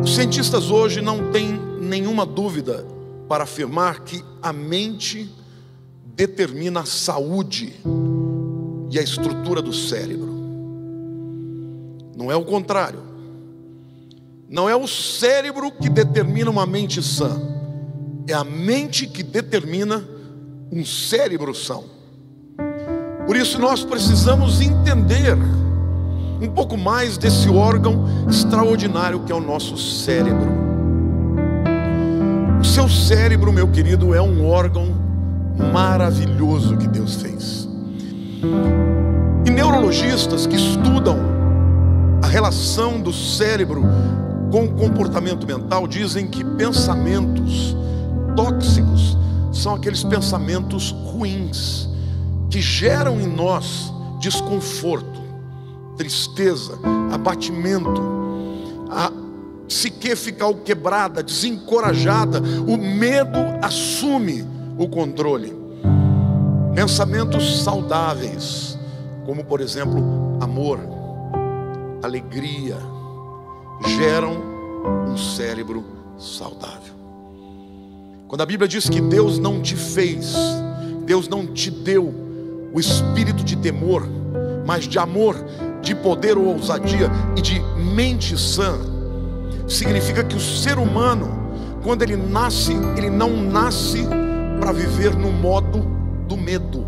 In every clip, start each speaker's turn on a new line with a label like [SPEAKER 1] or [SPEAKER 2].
[SPEAKER 1] Os cientistas hoje não têm nenhuma dúvida para afirmar que a mente determina a saúde e a estrutura do cérebro. Não é o contrário. Não é o cérebro que determina uma mente sã, é a mente que determina um cérebro são. Por isso nós precisamos entender um pouco mais desse órgão extraordinário que é o nosso cérebro. O seu cérebro, meu querido, é um órgão maravilhoso que Deus fez. E neurologistas que estudam a relação do cérebro com o comportamento mental dizem que pensamentos tóxicos são aqueles pensamentos ruins que geram em nós desconforto, tristeza, abatimento, a psique fica quebrada, desencorajada, o medo assume o controle. Pensamentos saudáveis, como por exemplo amor, alegria, geram um cérebro saudável. Quando a Bíblia diz que Deus não te fez, Deus não te deu o espírito de temor, mas de amor, de poder ou ousadia e de mente sã, significa que o ser humano, quando ele nasce, ele não nasce para viver no modo do medo,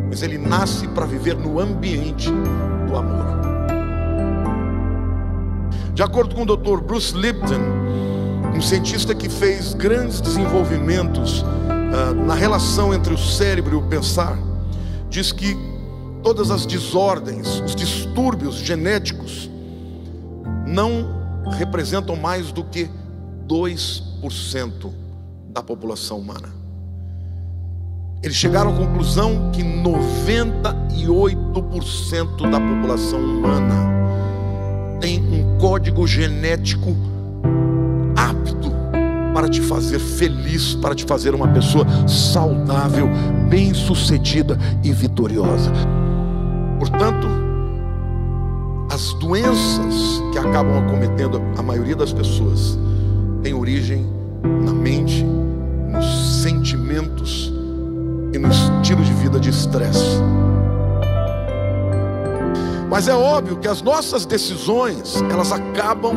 [SPEAKER 1] mas ele nasce para viver no ambiente do amor. De acordo com o Dr. Bruce Lipton, um cientista que fez grandes desenvolvimentos na relação entre o cérebro e o pensar, diz que todas as desordens, os distúrbios genéticos não representam mais do que 2% da população humana. Eles chegaram à conclusão que 98% da população humana tem um código genético apto para te fazer feliz, para te fazer uma pessoa saudável, bem-sucedida e vitoriosa. Portanto, as doenças que acabam acometendo a maioria das pessoas têm origem na mente, nos sentimentos e no estilo de vida de estresse. Mas é óbvio que as nossas decisões, elas acabam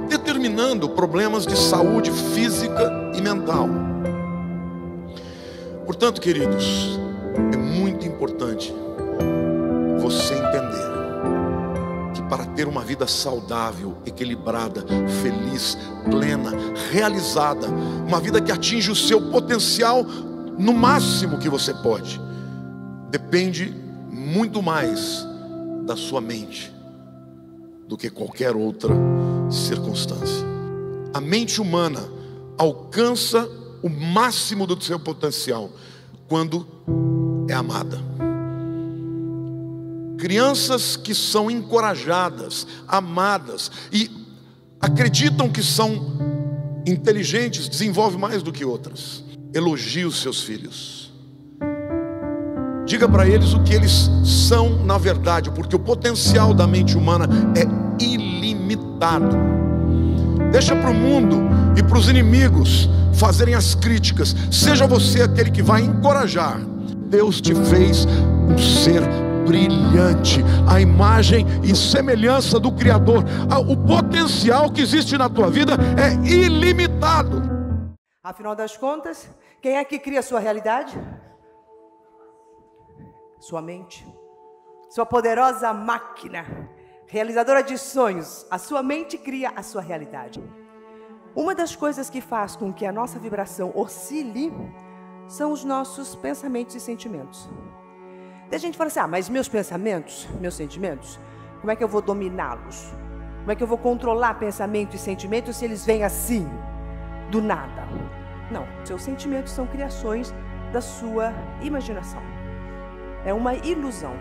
[SPEAKER 1] determinando problemas de saúde física e mental. Portanto, queridos, é muito importante você entender que para ter uma vida saudável, equilibrada, feliz, plena, realizada, uma vida que atinge o seu potencial no máximo que você pode, depende muito mais da sua mente do que qualquer outra circunstância. A mente humana alcança o máximo do seu potencial quando é amada. Crianças que são encorajadas, amadas e acreditam que são inteligentes, desenvolvem mais do que outras. Elogie os seus filhos. Diga para eles o que eles são na verdade, porque o potencial da mente humana é ilimitado. Deixa para o mundo e para os inimigos fazerem as críticas. Seja você aquele que vai encorajar. Deus te fez um ser brilhante, a imagem e semelhança do Criador. O potencial que existe na tua vida é ilimitado.
[SPEAKER 2] Afinal das contas, quem é que cria a sua realidade? Sua mente, sua poderosa máquina, realizadora de sonhos. A sua mente cria a sua realidade. Uma das coisas que faz com que a nossa vibração oscile são os nossos pensamentos e sentimentos. Daí a gente fala assim, mas meus pensamentos, meus sentimentos, como é que eu vou dominá-los? Como é que eu vou controlar pensamento e sentimento se eles vêm assim, do nada? Não, seus sentimentos são criações da sua imaginação. É uma ilusão.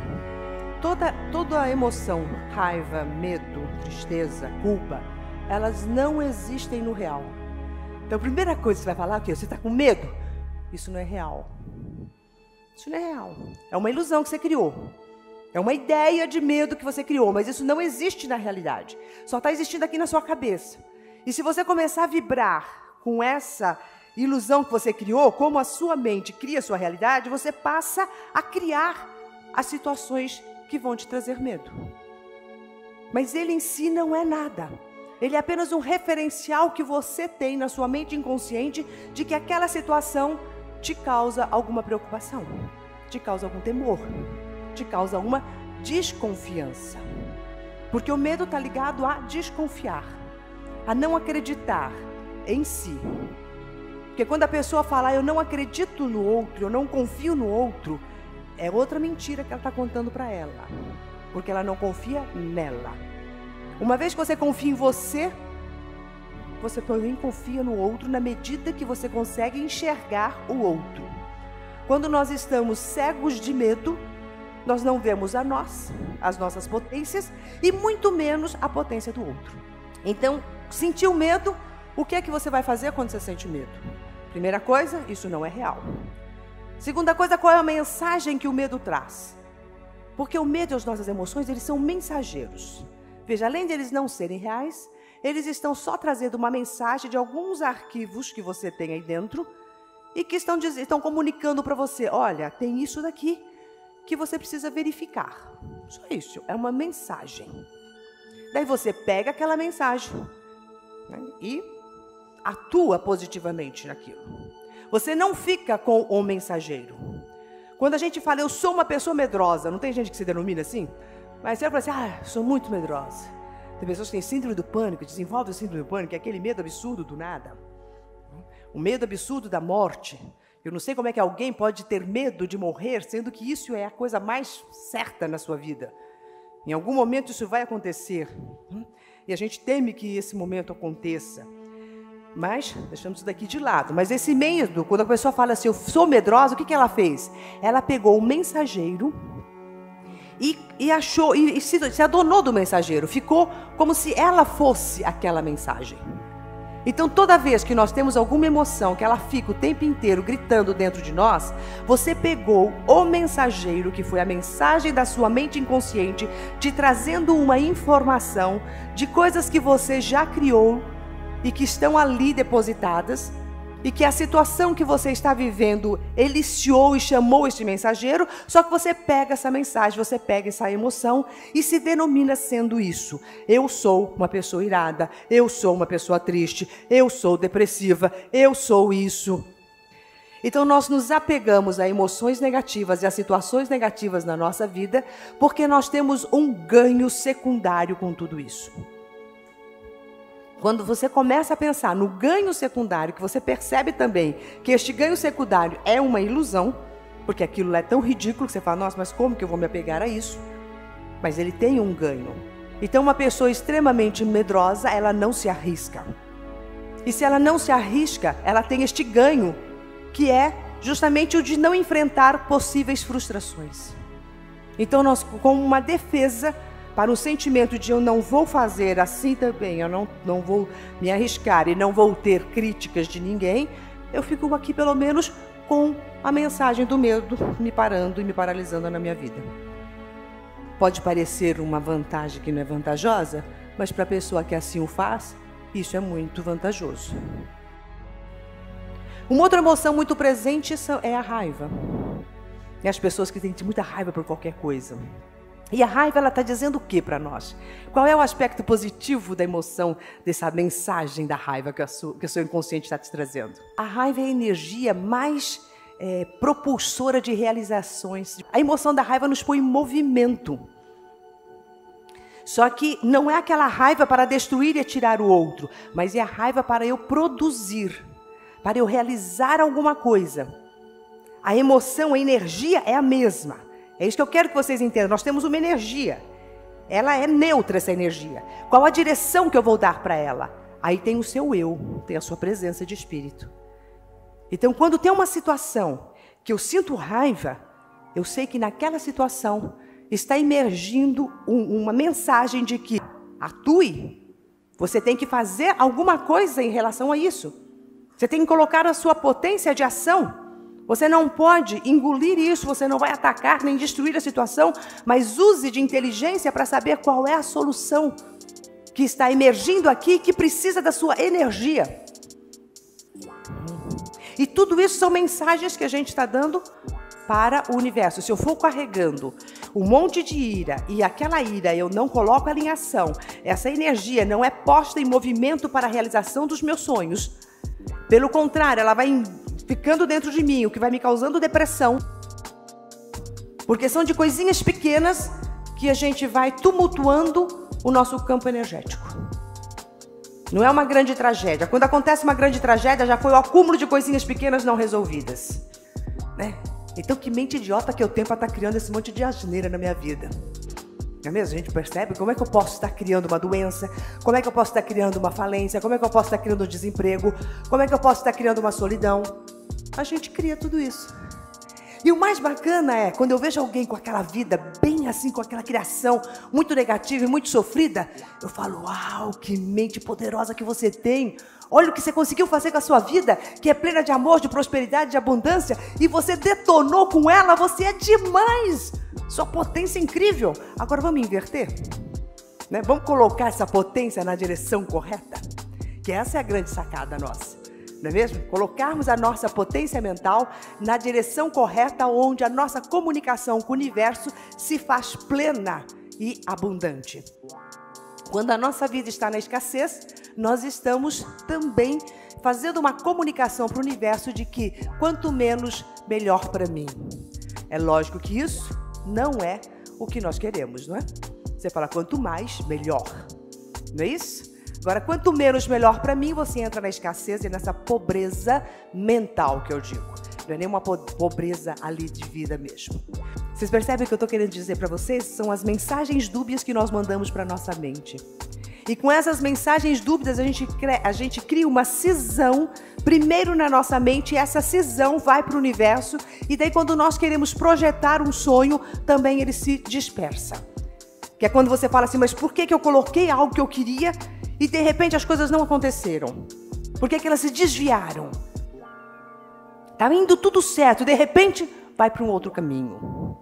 [SPEAKER 2] Toda a emoção, raiva, medo, tristeza, culpa, elas não existem no real. Então a primeira coisa que você vai falar é o quê? Você está com medo? Isso não é real. Isso não é real. É uma ilusão que você criou. É uma ideia de medo que você criou, mas isso não existe na realidade. Só está existindo aqui na sua cabeça. E se você começar a vibrar com essa ilusão que você criou, como a sua mente cria a sua realidade, você passa a criar as situações que vão te trazer medo. Mas ele em si não é nada. Ele é apenas um referencial que você tem na sua mente inconsciente de que aquela situação te causa alguma preocupação, te causa algum temor, te causa uma desconfiança. Porque o medo está ligado a desconfiar, a não acreditar em si. Porque quando a pessoa fala, eu não acredito no outro, eu não confio no outro, é outra mentira que ela está contando para ela. Porque ela não confia nela. Uma vez que você confia em você, você também confia no outro na medida que você consegue enxergar o outro. Quando nós estamos cegos de medo, nós não vemos a nós, as nossas potências e muito menos a potência do outro. Então, sentiu medo, o que é que você vai fazer quando você sente medo? Primeira coisa, isso não é real. Segunda coisa, qual é a mensagem que o medo traz? Porque o medo e as nossas emoções, eles são mensageiros. Veja, além de eles não serem reais, eles estão só trazendo uma mensagem de alguns arquivos que você tem aí dentro e que estão comunicando para você, olha, tem isso daqui que você precisa verificar. Só isso, é uma mensagem. Daí você pega aquela mensagem, né, e atua positivamente naquilo. Você não fica com o mensageiro. Quando a gente fala, eu sou uma pessoa medrosa, não tem gente que se denomina assim? Mas você fala assim, sou muito medrosa. Tem pessoas que têm síndrome do pânico, desenvolvem o síndrome do pânico, que é aquele medo absurdo do nada. O medo absurdo da morte. Eu não sei como é que alguém pode ter medo de morrer, sendo que isso é a coisa mais certa na sua vida. Em algum momento isso vai acontecer. E a gente teme que esse momento aconteça. Mas, deixamos isso daqui de lado. Mas esse medo, quando a pessoa fala assim, eu sou medrosa, o que ela fez? Ela pegou o mensageiro e achou, e se adonou do mensageiro. Ficou como se ela fosse aquela mensagem. Então, toda vez que nós temos alguma emoção, que ela fica o tempo inteiro gritando dentro de nós, você pegou o mensageiro, que foi a mensagem da sua mente inconsciente, te trazendo uma informação de coisas que você já criou e que estão ali depositadas, e que a situação que você está vivendo eliciou e chamou este mensageiro, só que você pega essa mensagem, você pega essa emoção e se denomina sendo isso. Eu sou uma pessoa irada, eu sou uma pessoa triste, eu sou depressiva, eu sou isso. Então nós nos apegamos a emoções negativas e a situações negativas na nossa vida, porque nós temos um ganho secundário com tudo isso. Quando você começa a pensar no ganho secundário, que você percebe também que este ganho secundário é uma ilusão, porque aquilo é tão ridículo que você fala, nossa, mas como que eu vou me apegar a isso? Mas ele tem um ganho. Então uma pessoa extremamente medrosa, ela não se arrisca. E se ela não se arrisca, ela tem este ganho, que é justamente o de não enfrentar possíveis frustrações. Então nós, como uma defesa para o sentimento de eu não vou fazer assim também, eu não vou me arriscar e não vou ter críticas de ninguém, eu fico aqui pelo menos com a mensagem do medo me parando e me paralisando na minha vida. Pode parecer uma vantagem que não é vantajosa, mas para a pessoa que assim o faz, isso é muito vantajoso. Uma outra emoção muito presente é a raiva. E as pessoas que têm muita raiva por qualquer coisa. E a raiva, ela está dizendo o que para nós? Qual é o aspecto positivo da emoção, dessa mensagem da raiva que o seu inconsciente está te trazendo? A raiva é a energia mais propulsora de realizações. A emoção da raiva nos põe em movimento. Só que não é aquela raiva para destruir e tirar o outro, mas é a raiva para eu produzir, para eu realizar alguma coisa. A emoção, a energia é a mesma. É isso que eu quero que vocês entendam. Nós temos uma energia. Ela é neutra, essa energia. Qual a direção que eu vou dar para ela? Aí tem o seu eu, tem a sua presença de espírito. Então, quando tem uma situação que eu sinto raiva, eu sei que naquela situação está emergindo uma mensagem de que atue. Você tem que fazer alguma coisa em relação a isso. Você tem que colocar a sua potência de ação. Você não pode engolir isso, você não vai atacar nem destruir a situação, mas use de inteligência para saber qual é a solução que está emergindo aqui, que precisa da sua energia. E tudo isso são mensagens que a gente está dando para o universo. Se eu for carregando um monte de ira e aquela ira eu não coloco ela em ação, essa energia não é posta em movimento para a realização dos meus sonhos. Pelo contrário, ela vai ficando dentro de mim, o que vai me causando depressão. Porque são de coisinhas pequenas que a gente vai tumultuando o nosso campo energético. Não é uma grande tragédia. Quando acontece uma grande tragédia, já foi o acúmulo de coisinhas pequenas não resolvidas, né? Então, que mente idiota que eu tenho para estar criando esse monte de asneira na minha vida. Não é mesmo? A gente percebe como é que eu posso estar criando uma doença, como é que eu posso estar criando uma falência, como é que eu posso estar criando um desemprego, como é que eu posso estar criando uma solidão. A gente cria tudo isso. E o mais bacana é, quando eu vejo alguém com aquela vida bem assim, com aquela criação muito negativa e muito sofrida, eu falo, uau, que mente poderosa que você tem. Olha o que você conseguiu fazer com a sua vida, que é plena de amor, de prosperidade, de abundância, e você detonou com ela, você é demais. Sua potência é incrível. Agora vamos inverter, né? Vamos colocar essa potência na direção correta, que essa é a grande sacada nossa. Não é mesmo? Colocarmos a nossa potência mental na direção correta, onde a nossa comunicação com o universo se faz plena e abundante. Quando a nossa vida está na escassez, nós estamos também fazendo uma comunicação para o universo de que quanto menos, melhor para mim. É lógico que isso não é o que nós queremos, não é? Você fala quanto mais, melhor. Não é isso? Agora, quanto menos, melhor para mim, você entra na escassez e nessa pobreza mental que eu digo. Não é nenhuma pobreza ali de vida mesmo. Vocês percebem o que eu estou querendo dizer para vocês? São as mensagens dúbias que nós mandamos para a nossa mente. E com essas mensagens dúbias, a gente cria uma cisão primeiro na nossa mente, e essa cisão vai para o universo, e daí quando nós queremos projetar um sonho, também ele se dispersa. Que é quando você fala assim, mas por que eu coloquei algo que eu queria e de repente as coisas não aconteceram? Por que elas se desviaram? Tá indo tudo certo, de repente vai para um outro caminho.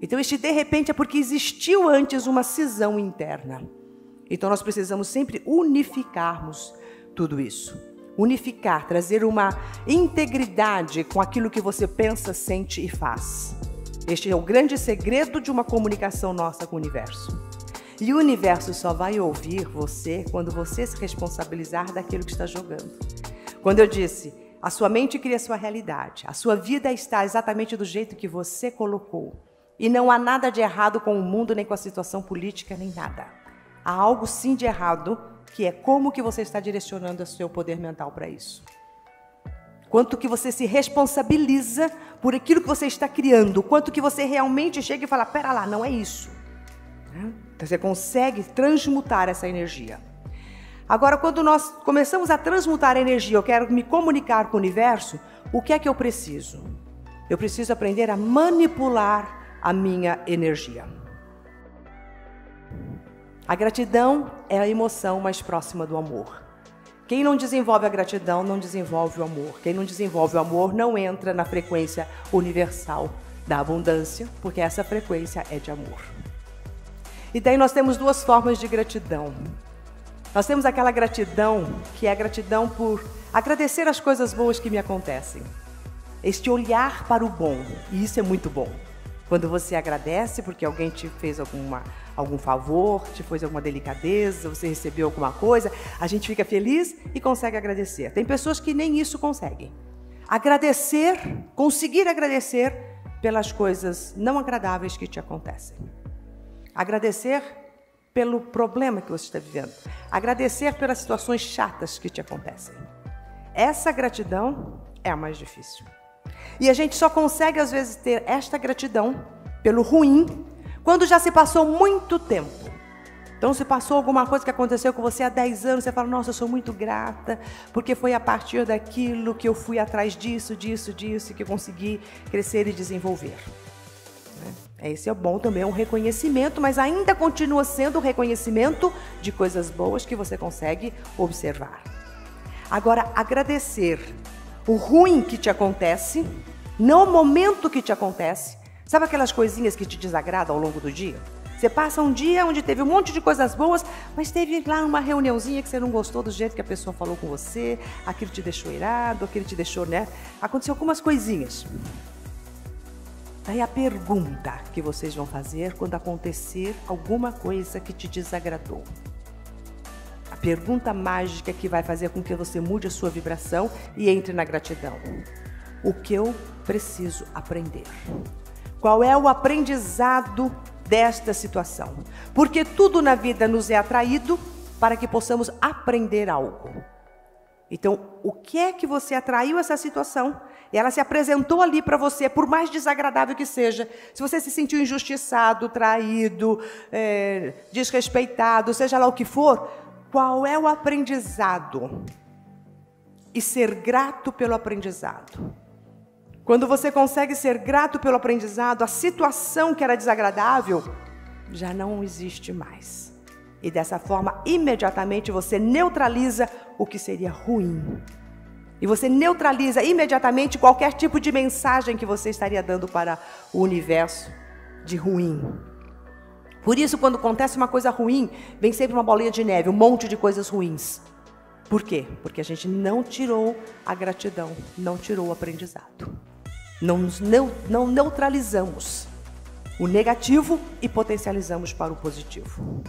[SPEAKER 2] Então este de repente é porque existiu antes uma cisão interna. Então nós precisamos sempre unificarmos tudo isso. Unificar, trazer uma integridade com aquilo que você pensa, sente e faz. Este é o grande segredo de uma comunicação nossa com o universo. E o universo só vai ouvir você quando você se responsabilizar daquilo que está jogando. Quando eu disse, a sua mente cria a sua realidade, a sua vida está exatamente do jeito que você colocou. E não há nada de errado com o mundo, nem com a situação política, nem nada. Há algo sim de errado, que é como que você está direcionando o seu poder mental para isso. Quanto que você se responsabiliza por aquilo que você está criando, quanto que você realmente chega e fala, pera lá, não é isso. Então, você consegue transmutar essa energia. Agora, quando nós começamos a transmutar a energia, eu quero me comunicar com o universo, o que é que eu preciso? Eu preciso aprender a manipular a minha energia. A gratidão é a emoção mais próxima do amor. Quem não desenvolve a gratidão não desenvolve o amor. Quem não desenvolve o amor não entra na frequência universal da abundância, porque essa frequência é de amor. E daí nós temos duas formas de gratidão. Nós temos aquela gratidão que é a gratidão por agradecer as coisas boas que me acontecem. Este olhar para o bom, e isso é muito bom. Quando você agradece porque alguém te fez algum favor, te fez alguma delicadeza, você recebeu alguma coisa, a gente fica feliz e consegue agradecer. Tem pessoas que nem isso conseguem. Agradecer, conseguir agradecer pelas coisas não agradáveis que te acontecem. Agradecer pelo problema que você está vivendo. Agradecer pelas situações chatas que te acontecem. Essa gratidão é a mais difícil. E a gente só consegue, às vezes, ter esta gratidão pelo ruim quando já se passou muito tempo. Então, se passou alguma coisa que aconteceu com você há 10 anos, você fala, nossa, eu sou muito grata, porque foi a partir daquilo que eu fui atrás disso, que eu consegui crescer e desenvolver. Esse é bom também, é um reconhecimento, mas ainda continua sendo o reconhecimento de coisas boas que você consegue observar. Agora, agradecer o ruim que te acontece não o momento que te acontece. Sabe aquelas coisinhas que te desagradam ao longo do dia? Você passa um dia onde teve um monte de coisas boas, mas teve lá uma reuniãozinha que você não gostou do jeito que a pessoa falou com você, aquilo te deixou irado, aquilo te deixou, né? Aconteceu algumas coisinhas. Daí a pergunta que vocês vão fazer quando acontecer alguma coisa que te desagradou. A pergunta mágica que vai fazer com que você mude a sua vibração e entre na gratidão. O que eu preciso aprender? Qual é o aprendizado desta situação? Porque tudo na vida nos é atraído para que possamos aprender algo. Então, o que é que você atraiu essa situação? Ela se apresentou ali para você, por mais desagradável que seja. Se você se sentiu injustiçado, traído, desrespeitado, seja lá o que for, qual é o aprendizado? E ser grato pelo aprendizado. Quando você consegue ser grato pelo aprendizado, a situação que era desagradável já não existe mais. E dessa forma, imediatamente você neutraliza o que seria ruim. E você neutraliza imediatamente qualquer tipo de mensagem que você estaria dando para o universo de ruim. Por isso, quando acontece uma coisa ruim, vem sempre uma bolinha de neve, um monte de coisas ruins. Por quê? Porque a gente não tirou a gratidão, não tirou o aprendizado. Não neutralizamos o negativo e potencializamos para o positivo.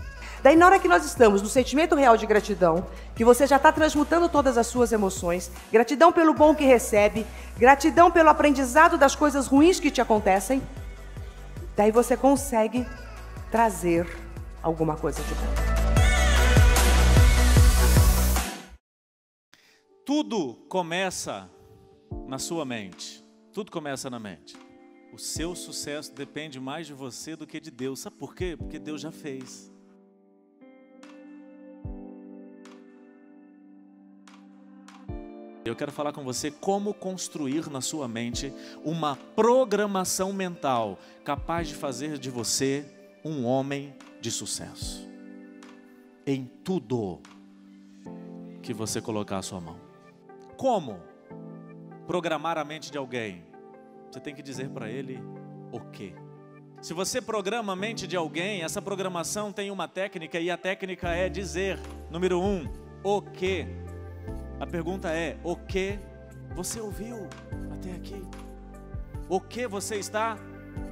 [SPEAKER 2] Daí, na hora que nós estamos no sentimento real de gratidão, que você já está transmutando todas as suas emoções, gratidão pelo bom que recebe, gratidão pelo aprendizado das coisas ruins que te acontecem, daí você consegue trazer alguma coisa de bom.
[SPEAKER 3] Tudo começa na sua mente. Tudo começa na mente. O seu sucesso depende mais de você do que de Deus. Sabe por quê? Porque Deus já fez. Eu quero falar com você como construir na sua mente uma programação mental capaz de fazer de você um homem de sucesso. Em tudo que você colocar a sua mão. Como programar a mente de alguém? Você tem que dizer para ele o quê? Se você programa a mente de alguém, essa programação tem uma técnica e a técnica é dizer, número 1, o quê? A pergunta é, o que você ouviu até aqui? O que você está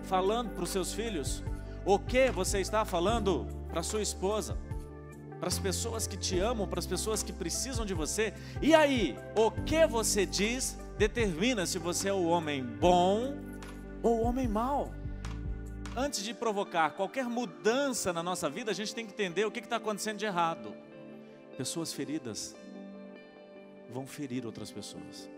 [SPEAKER 3] falando para os seus filhos? O que você está falando para a sua esposa? Para as pessoas que te amam, para as pessoas que precisam de você? E aí, o que você diz determina se você é o homem bom ou o homem mau. Antes de provocar qualquer mudança na nossa vida, a gente tem que entender o que está acontecendo de errado. Pessoas feridas vão ferir outras pessoas.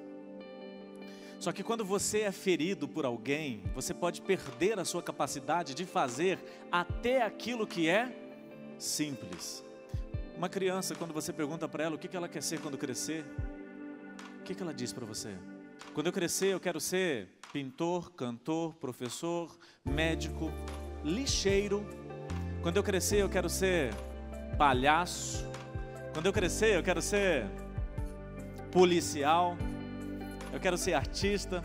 [SPEAKER 3] Só que quando você é ferido por alguém, você pode perder a sua capacidade de fazer até aquilo que é simples. Uma criança, quando você pergunta para ela o que ela quer ser quando crescer, o que ela diz para você? Quando eu crescer, eu quero ser pintor, cantor, professor, médico, lixeiro. Quando eu crescer, eu quero ser palhaço. Quando eu crescer, eu quero ser policial, eu quero ser artista.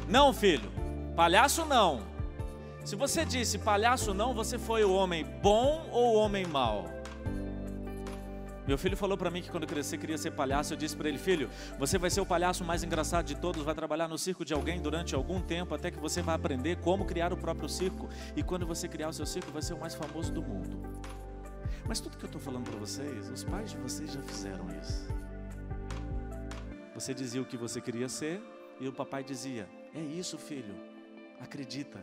[SPEAKER 3] Não, filho, palhaço não. Se você disse palhaço não, você foi o homem bom ou o homem mau? Meu filho falou para mim que quando eu crescer queria ser palhaço. Eu disse para ele, filho, você vai ser o palhaço mais engraçado de todos, vai trabalhar no circo de alguém durante algum tempo, até que você vai aprender como criar o próprio circo. E quando você criar o seu circo, vai ser o mais famoso do mundo. Mas tudo que eu estou falando para vocês, os pais de vocês já fizeram isso. Você dizia o que você queria ser e o papai dizia, é isso, filho, acredita,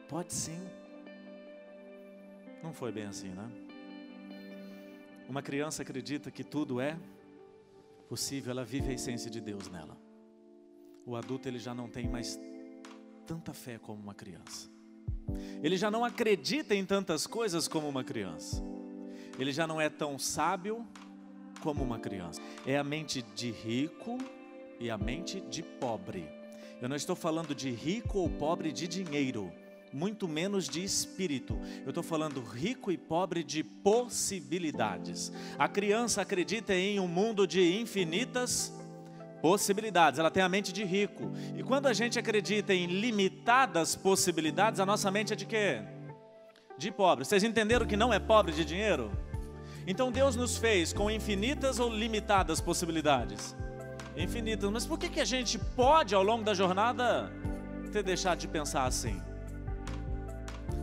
[SPEAKER 3] pode sim. Não foi bem assim, né? Uma criança acredita que tudo é possível, ela vive a essência de Deus nela. O adulto, ele já não tem mais tanta fé como uma criança. Ele já não acredita em tantas coisas como uma criança. Ele já não é tão sábio como uma criança. É a mente de rico e a mente de pobre. Eu não estou falando de rico ou pobre de dinheiro, muito menos de espírito. Eu estou falando rico e pobre de possibilidades. A criança acredita em um mundo de infinitas possibilidades, ela tem a mente de rico. E quando a gente acredita em limitadas possibilidades, a nossa mente é de quê? De pobre. Vocês entenderam que não é pobre de dinheiro? Então Deus nos fez com infinitas ou limitadas possibilidades? Infinitas. Mas por que a gente pode ao longo da jornada ter deixado de pensar assim?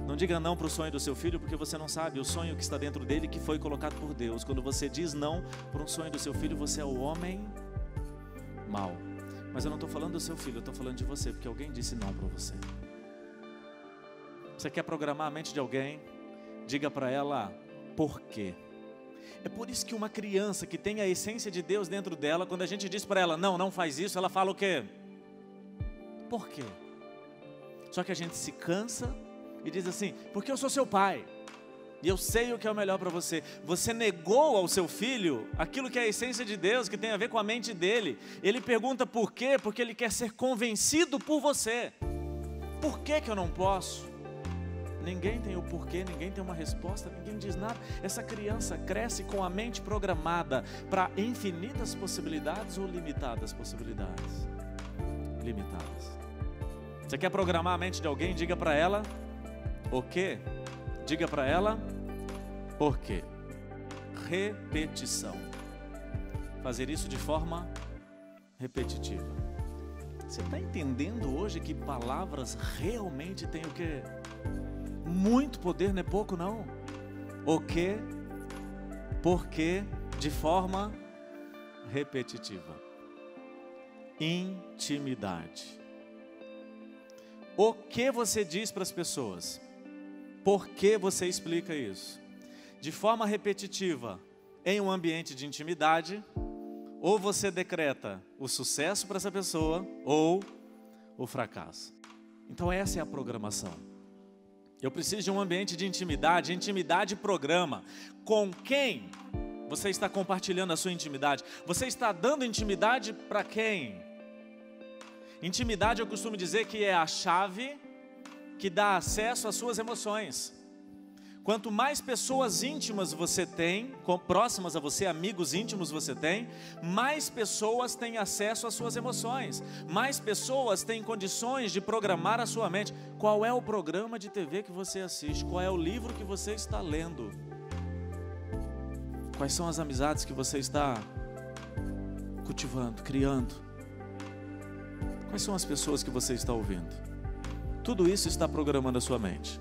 [SPEAKER 3] Não diga não para o sonho do seu filho, porque você não sabe o sonho que está dentro dele, que foi colocado por Deus. Quando você diz não para um sonho do seu filho, você é o homem mau. Mas eu não estou falando do seu filho, eu estou falando de você, porque alguém disse não para você. Você quer programar a mente de alguém? Diga para ela por quê. É por isso que uma criança que tem a essência de Deus dentro dela, quando a gente diz para ela, não faz isso, ela fala o quê? Por quê? Só que a gente se cansa e diz assim, porque eu sou seu pai, e eu sei o que é o melhor para você. Você negou ao seu filho aquilo que é a essência de Deus, que tem a ver com a mente dele. Ele pergunta por quê? Porque ele quer ser convencido por você. Por que eu não posso? Ninguém tem o porquê, ninguém tem uma resposta, ninguém diz nada. Essa criança cresce com a mente programada para infinitas possibilidades ou limitadas possibilidades? Limitadas. Você quer programar a mente de alguém? Diga para ela o quê? Diga para ela por quê? Repetição. Fazer isso de forma repetitiva. Você está entendendo hoje que palavras realmente têm o quê? Muito poder, não é pouco não. O quê? Por quê? De forma repetitiva. Intimidade. O que você diz para as pessoas? Por que você explica isso? De forma repetitiva, em um ambiente de intimidade, ou você decreta o sucesso para essa pessoa, ou o fracasso. Então essa é a programação. Eu preciso de um ambiente de intimidade. Intimidade programa. Com quem você está compartilhando a sua intimidade? Você está dando intimidade para quem? Intimidade eu costumo dizer que é a chave que dá acesso às suas emoções. Quanto mais pessoas íntimas você tem, próximas a você, amigos íntimos você tem, mais pessoas têm acesso às suas emoções, mais pessoas têm condições de programar a sua mente. Qual é o programa de TV que você assiste? Qual é o livro que você está lendo? Quais são as amizades que você está cultivando, criando? Quais são as pessoas que você está ouvindo? Tudo isso está programando a sua mente.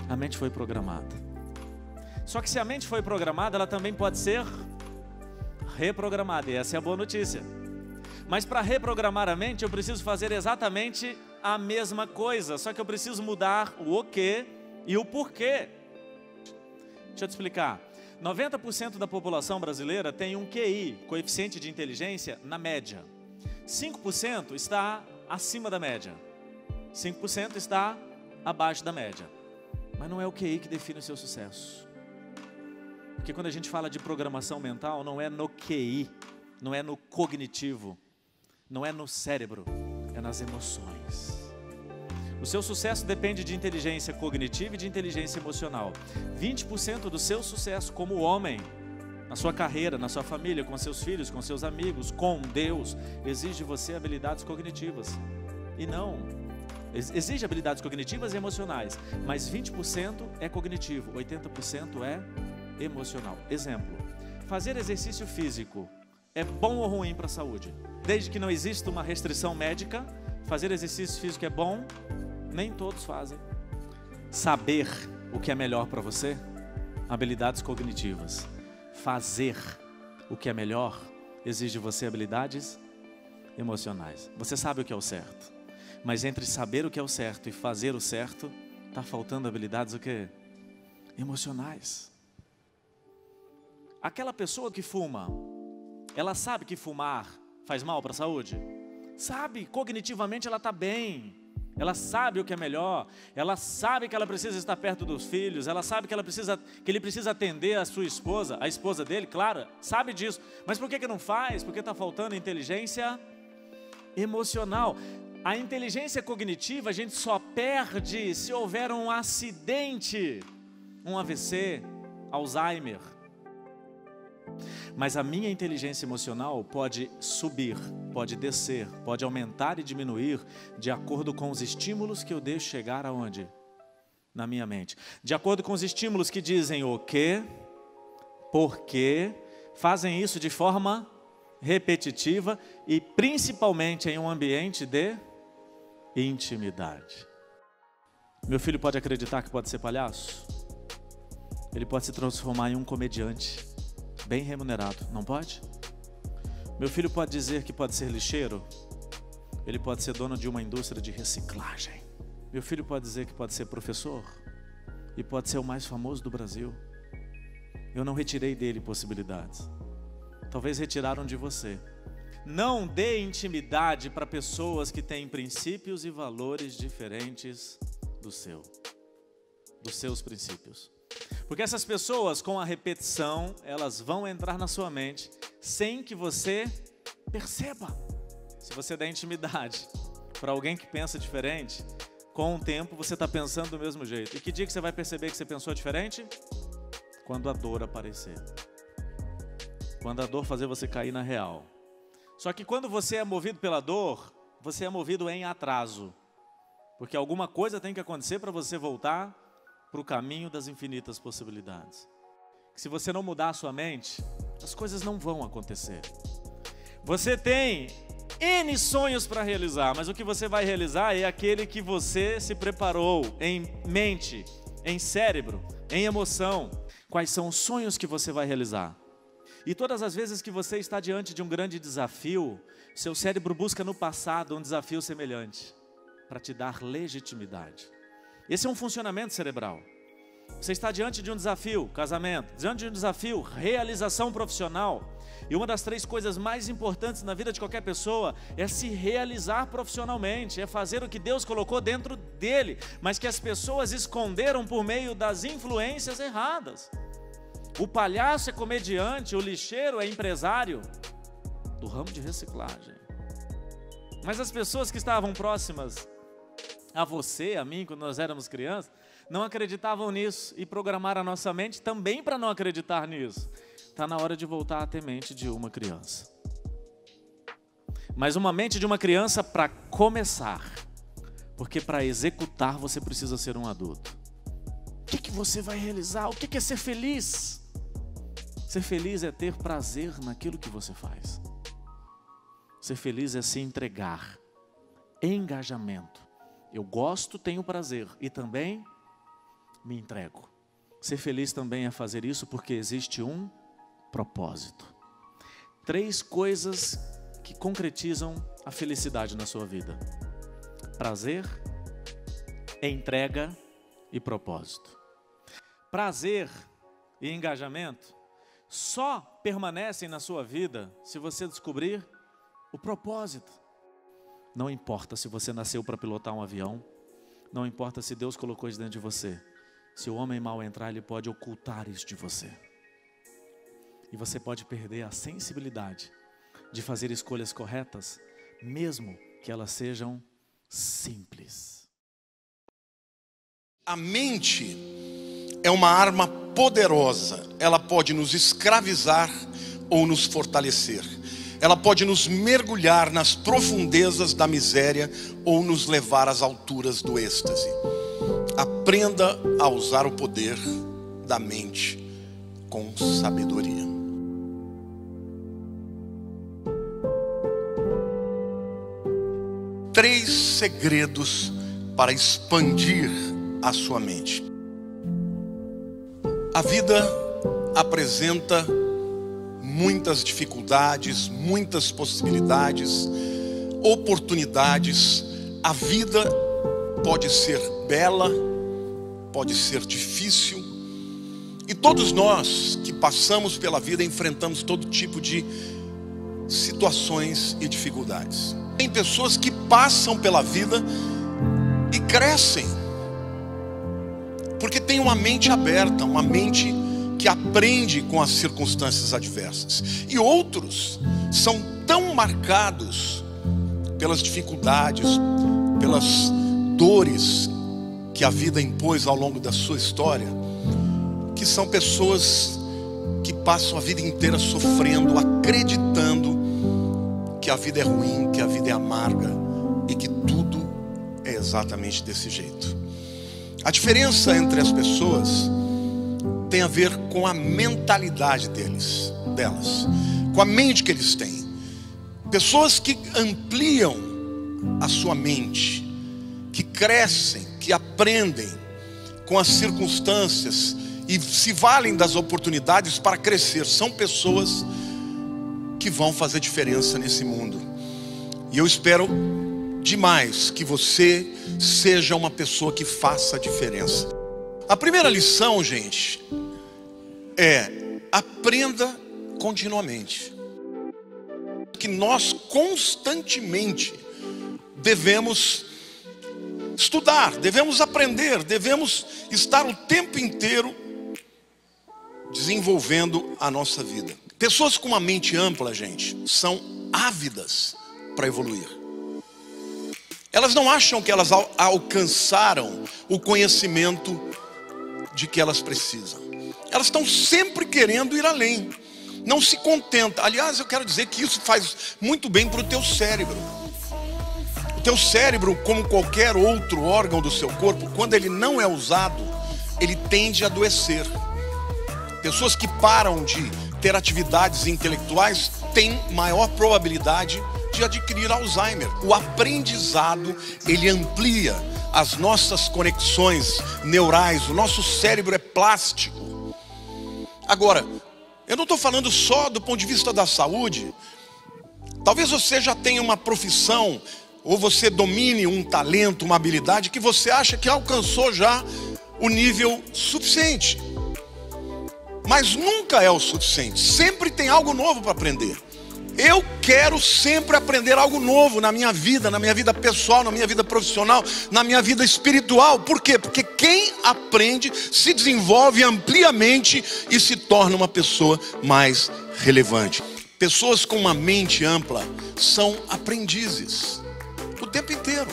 [SPEAKER 3] A mente foi programada. Só que se a mente foi programada, ela também pode ser reprogramada. E essa é a boa notícia. Mas para reprogramar a mente, eu preciso fazer exatamente a mesma coisa. Só que eu preciso mudar o quê e o porquê. Deixa eu te explicar. 90% da população brasileira tem um QI, coeficiente de inteligência, na média. 5% está acima da média. 5% está abaixo da média. Mas não é o QI que define o seu sucesso. Porque quando a gente fala de programação mental, não é no QI, não é no cognitivo, não é no cérebro, é nas emoções. O seu sucesso depende de inteligência cognitiva e de inteligência emocional. 20% do seu sucesso como homem, na sua carreira, na sua família, com seus filhos, com seus amigos, com Deus, exige de você habilidades cognitivas. E não, exige habilidades cognitivas e emocionais, mas 20% é cognitivo, 80% é emocional. Exemplo, fazer exercício físico é bom ou ruim para a saúde? Desde que não exista uma restrição médica, fazer exercício físico é bom? Nem todos fazem. Saber o que é melhor para você? Habilidades cognitivas. Fazer o que é melhor exige de você habilidades emocionais. Você sabe o que é o certo, mas entre saber o que é o certo e fazer o certo, está faltando habilidades o quê? Emocionais. Aquela pessoa que fuma, ela sabe que fumar faz mal para a saúde? Sabe, cognitivamente ela está bem. Ela sabe o que é melhor, ela sabe que ela precisa estar perto dos filhos, ela sabe que ele precisa atender a sua esposa, a esposa dele, claro, sabe disso. Mas por que não faz? Porque está faltando inteligência emocional. A inteligência cognitiva a gente só perde se houver um acidente, um AVC, Alzheimer. Mas a minha inteligência emocional pode subir, pode descer, pode aumentar e diminuir de acordo com os estímulos que eu deixo chegar aonde? Na minha mente. De acordo com os estímulos que dizem o quê, por quê, fazem isso de forma repetitiva e principalmente em um ambiente de intimidade. Meu filho pode acreditar que pode ser palhaço? Ele pode se transformar em um comediante bem remunerado, não pode? Meu filho pode dizer que pode ser lixeiro? Ele pode ser dono de uma indústria de reciclagem. Meu filho pode dizer que pode ser professor? E pode ser o mais famoso do Brasil. Eu não retirei dele possibilidades. Talvez retiraram de você. Não dê intimidade para pessoas que têm princípios e valores diferentes dos seus princípios. Porque essas pessoas, com a repetição, elas vão entrar na sua mente sem que você perceba. Se você der intimidade para alguém que pensa diferente, com o tempo você está pensando do mesmo jeito. E que dia que você vai perceber que você pensou diferente? Quando a dor aparecer. Quando a dor fazer você cair na real. Só que quando você é movido pela dor, você é movido em atraso. Porque alguma coisa tem que acontecer para você voltar para o caminho das infinitas possibilidades. Se você não mudar a sua mente, as coisas não vão acontecer. Você tem N sonhos para realizar, mas o que você vai realizar é aquele que você se preparou em mente, em cérebro, em emoção. Quais são os sonhos que você vai realizar? E todas as vezes que você está diante de um grande desafio, seu cérebro busca no passado um desafio semelhante, para te dar legitimidade. Esse é um funcionamento cerebral. Você está diante de um desafio, casamento, diante de um desafio, realização profissional. E uma das 3 coisas mais importantes na vida de qualquer pessoa é se realizar profissionalmente, é fazer o que Deus colocou dentro dele, mas que as pessoas esconderam por meio das influências erradas. O palhaço é comediante, o lixeiro é empresário do ramo de reciclagem. Mas as pessoas que estavam próximas a você, a mim, quando nós éramos crianças, não acreditavam nisso e programaram a nossa mente também para não acreditar nisso. Está na hora de voltar a ter mente de uma criança. Mas uma mente de uma criança para começar, porque para executar você precisa ser um adulto. O que você vai realizar? O que é ser feliz? Ser feliz é ter prazer naquilo que você faz. Ser feliz é se entregar. Engajamento. Eu gosto, tenho prazer e também me entrego. Ser feliz também é fazer isso porque existe um propósito. 3 coisas que concretizam a felicidade na sua vida: prazer, entrega e propósito. Prazer e engajamento só permanecem na sua vida se você descobrir o propósito. Não importa se você nasceu para pilotar um avião, não importa se Deus colocou isso dentro de você. Se o homem mau entrar, ele pode ocultar isso de você. E você pode perder a sensibilidade de fazer escolhas corretas, mesmo que elas sejam simples.
[SPEAKER 1] A mente é uma arma poderosa. Ela pode nos escravizar ou nos fortalecer. Ela pode nos mergulhar nas profundezas da miséria ou nos levar às alturas do êxtase. Aprenda a usar o poder da mente com sabedoria. Três segredos para expandir a sua mente. A vida apresenta muitas dificuldades, muitas possibilidades, oportunidades. A vida pode ser bela, pode ser difícil. E todos nós que passamos pela vida enfrentamos todo tipo de situações e dificuldades. Tem pessoas que passam pela vida e crescem, porque tem uma mente aberta, uma mente que aprende com as circunstâncias adversas. E outros são tão marcados pelas dificuldades, pelas dores que a vida impôs ao longo da sua história, que são pessoas que passam a vida inteira sofrendo, acreditando que a vida é ruim, que a vida é amarga e que tudo é exatamente desse jeito. A diferença entre as pessoas tem a ver com a mentalidade delas, com a mente que eles têm. Pessoas que ampliam a sua mente, que crescem, que aprendem com as circunstâncias e se valem das oportunidades para crescer, são pessoas que vão fazer diferença nesse mundo. E eu espero demais que você seja uma pessoa que faça a diferença. A primeira lição, gente, é: aprenda continuamente. Que nós constantemente devemos estudar, devemos aprender, devemos estar o tempo inteiro desenvolvendo a nossa vida. Pessoas com uma mente ampla, gente, são ávidas para evoluir. Elas não acham que elas alcançaram o conhecimento de que elas precisam. Elas estão sempre querendo ir além. Não se contenta. Aliás, eu quero dizer que isso faz muito bem para o teu cérebro. O teu cérebro, como qualquer outro órgão do seu corpo, quando ele não é usado, ele tende a adoecer. Pessoas que param de ter atividades intelectuais têm maior probabilidade de adquirir Alzheimer. O aprendizado, ele amplia as nossas conexões neurais. O nosso cérebro é plástico. Agora, eu não estou falando só do ponto de vista da saúde. Talvez você já tenha uma profissão, ou você domine um talento, uma habilidade que você acha que alcançou já o nível suficiente. Mas nunca é o suficiente. Sempre tem algo novo para aprender. Eu quero sempre aprender algo novo na minha vida pessoal, na minha vida profissional, na minha vida espiritual. Por quê? Porque quem aprende se desenvolve ampliamente e se torna uma pessoa mais relevante. Pessoas com uma mente ampla são aprendizes. O tempo inteiro.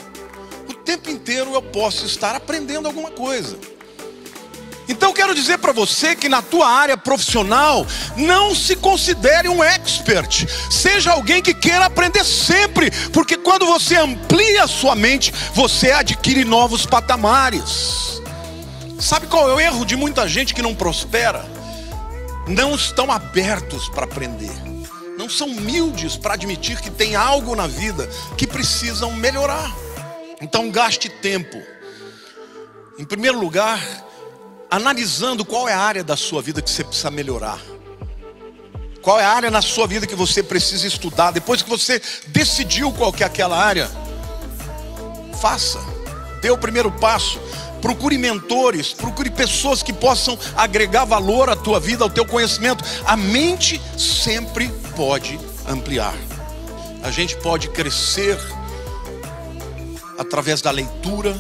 [SPEAKER 1] O tempo inteiro eu posso estar aprendendo alguma coisa. Então eu quero dizer para você que na tua área profissional, não se considere um expert. Seja alguém que queira aprender sempre. Porque quando você amplia a sua mente, você adquire novos patamares. Sabe qual é o erro de muita gente que não prospera? Não estão abertos para aprender. Não são humildes para admitir que tem algo na vida que precisam melhorar. Então gaste tempo. Em primeiro lugar, analisando qual é a área da sua vida que você precisa melhorar. Qual é a área na sua vida que você precisa estudar. Depois que você decidiu qual que é aquela área, faça. Dê o primeiro passo. Procure mentores, procure pessoas que possam agregar valor à tua vida, ao teu conhecimento. A mente sempre pode ampliar. A gente pode crescer através da leitura,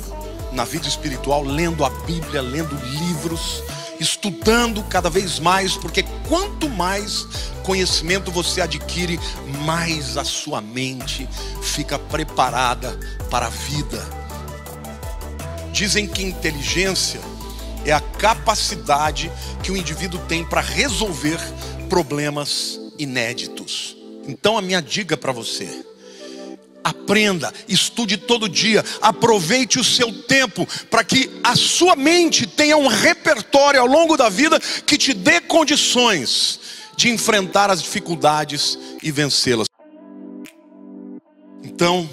[SPEAKER 1] na vida espiritual, lendo a Bíblia, lendo livros, estudando cada vez mais, porque quanto mais conhecimento você adquire, mais a sua mente fica preparada para a vida. Dizem que inteligência é a capacidade que o indivíduo tem para resolver problemas inéditos. Então a minha dica para você: aprenda, estude todo dia, aproveite o seu tempo para que a sua mente tenha um repertório ao longo da vida que te dê condições de enfrentar as dificuldades e vencê-las. Então,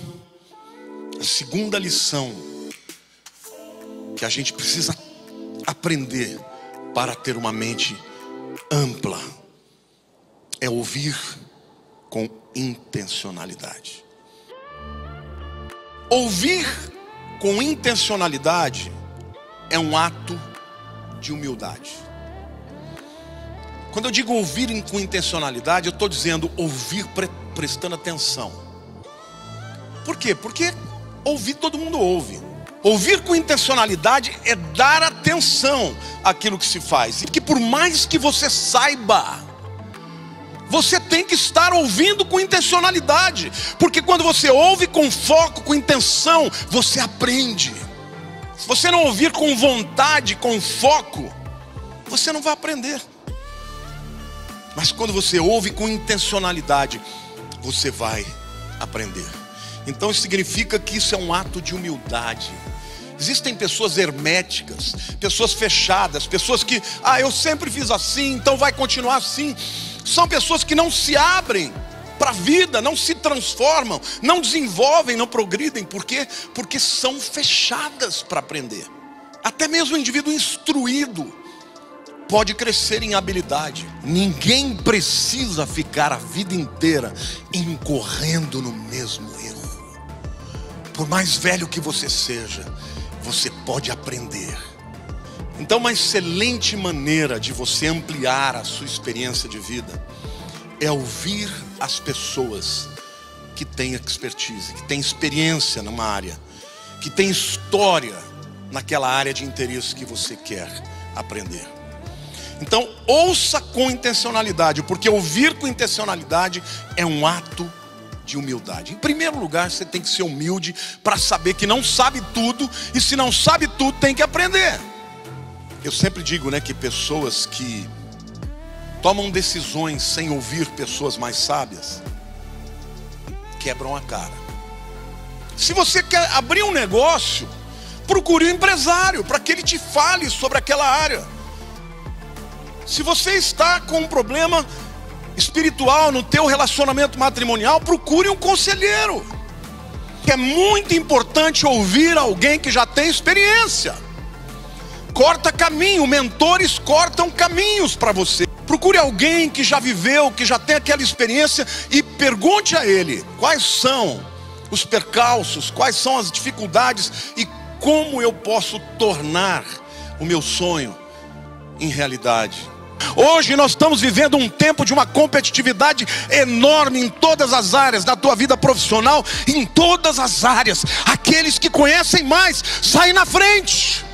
[SPEAKER 1] a segunda lição que a gente precisa aprender para ter uma mente ampla é ouvir com intencionalidade. Ouvir com intencionalidade é um ato de humildade. Quando eu digo ouvir com intencionalidade, eu estou dizendo ouvir prestando atenção. Por quê? Porque ouvir todo mundo ouve. Ouvir com intencionalidade é dar atenção àquilo que se faz. E que por mais que você saiba, você tem que estar ouvindo com intencionalidade. Porque quando você ouve com foco, com intenção, você aprende. Se você não ouvir com vontade, com foco, você não vai aprender. Mas quando você ouve com intencionalidade, você vai aprender. Então isso significa que isso é um ato de humildade. Existem pessoas herméticas, pessoas fechadas, pessoas que, eu sempre fiz assim, então vai continuar assim. São pessoas que não se abrem para a vida, não se transformam, não desenvolvem, não progridem. Por quê? Porque são fechadas para aprender. Até mesmo o indivíduo instruído pode crescer em habilidade. Ninguém precisa ficar a vida inteira incorrendo no mesmo erro. Por mais velho que você seja, você pode aprender. Então, uma excelente maneira de você ampliar a sua experiência de vida é ouvir as pessoas que têm expertise, que têm experiência numa área, que têm história naquela área de interesse que você quer aprender. Então, ouça com intencionalidade, porque ouvir com intencionalidade é um ato de humildade. Em primeiro lugar, você tem que ser humilde para saber que não sabe tudo, e se não sabe tudo, tem que aprender. Eu sempre digo, que pessoas que tomam decisões sem ouvir pessoas mais sábias quebram a cara. Se você quer abrir um negócio, procure um empresário para que ele te fale sobre aquela área. Se você está com um problema espiritual no teu relacionamento matrimonial, procure um conselheiro. É muito importante ouvir alguém que já tem experiência. Corta caminho, mentores cortam caminhos para você. Procure alguém que já viveu, que já tem aquela experiência, e pergunte a ele quais são os percalços, quais são as dificuldades e como eu posso tornar o meu sonho em realidade. Hoje nós estamos vivendo um tempo de uma competitividade enorme em todas as áreas da tua vida profissional, em todas as áreas. Aqueles que conhecem mais saem na frente.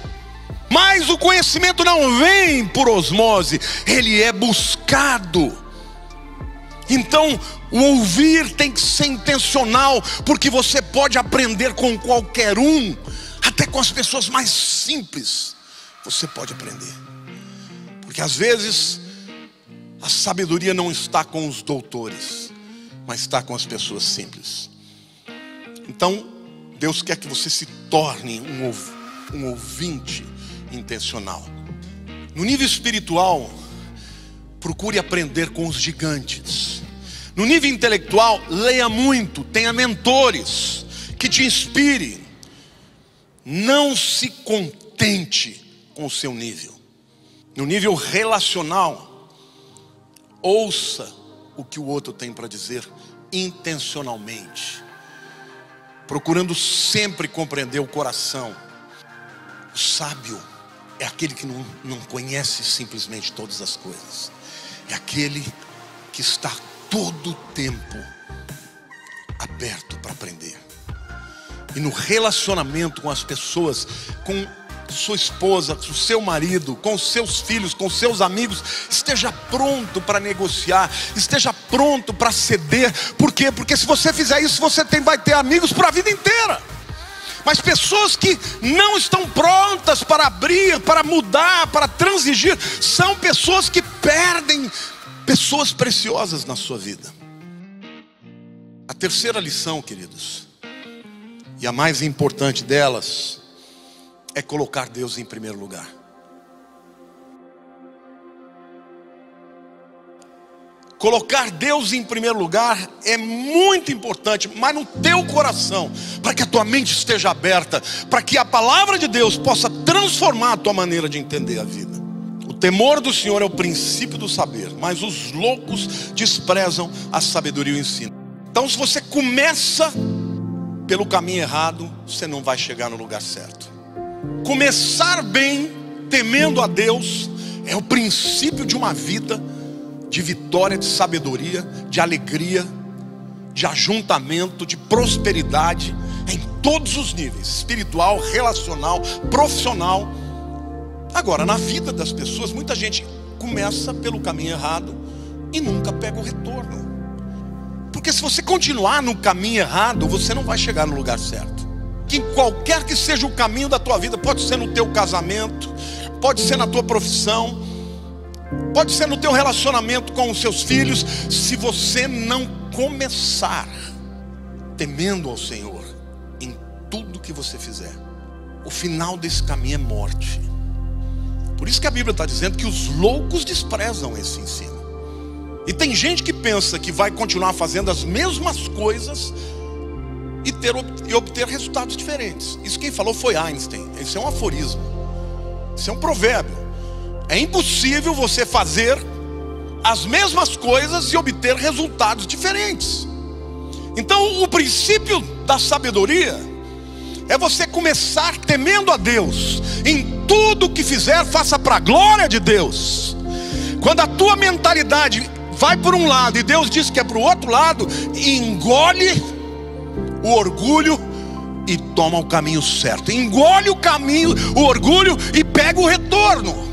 [SPEAKER 1] Mas o conhecimento não vem por osmose, ele é buscado. Então, o ouvir tem que ser intencional, porque você pode aprender com qualquer um, até com as pessoas mais simples. Você pode aprender. Porque às vezes a sabedoria não está com os doutores, mas está com as pessoas simples. Então, Deus quer que você se torne um ouvinte intencional. No nível espiritual, procure aprender com os gigantes. No nível intelectual, leia muito, tenha mentores que te inspirem. Não se contente com o seu nível. No nível relacional, ouça o que o outro tem para dizer intencionalmente, procurando sempre compreender o coração. O sábio é aquele que não conhece simplesmente todas as coisas. É aquele que está todo o tempo aberto para aprender. E no relacionamento com as pessoas, com sua esposa, com seu marido, com seus filhos, com seus amigos, esteja pronto para negociar, esteja pronto para ceder. Por quê? Porque se você fizer isso, você vai ter amigos para a vida inteira. Mas pessoas que não estão prontas para abrir, para mudar, para transigir, são pessoas que perdem pessoas preciosas na sua vida. A terceira lição, queridos, e a mais importante delas, é colocar Deus em primeiro lugar. Colocar Deus em primeiro lugar é muito importante, mas no teu coração, para que a tua mente esteja aberta, para que a palavra de Deus possa transformar a tua maneira de entender a vida. O temor do Senhor é o princípio do saber, mas os loucos desprezam a sabedoria e o ensino. Então, se você começa pelo caminho errado, você não vai chegar no lugar certo. Começar bem, temendo a Deus, é o princípio de uma vida de vitória, de sabedoria, de alegria, de ajuntamento, de prosperidade, em todos os níveis, espiritual, relacional, profissional. Agora, na vida das pessoas, muita gente começa pelo caminho errado e nunca pega o retorno. Porque se você continuar no caminho errado, você não vai chegar no lugar certo. Que qualquer que seja o caminho da tua vida, pode ser no teu casamento, pode ser na tua profissão, pode ser no teu relacionamento com os seus filhos. Se você não começar temendo ao Senhor em tudo que você fizer, o final desse caminho é morte. Por isso que a Bíblia está dizendo que os loucos desprezam esse ensino. E tem gente que pensa que vai continuar fazendo as mesmas coisas e obter resultados diferentes. Isso quem falou foi Einstein. Isso é um aforismo, isso é um provérbio. É impossível você fazer as mesmas coisas e obter resultados diferentes. Então o princípio da sabedoria é você começar temendo a Deus. Em tudo que fizer, faça para a glória de Deus. Quando a tua mentalidade vai por um lado e Deus diz que é para o outro lado, engole o orgulho e toma o caminho certo. Engole o caminho, o orgulho, e pega o retorno.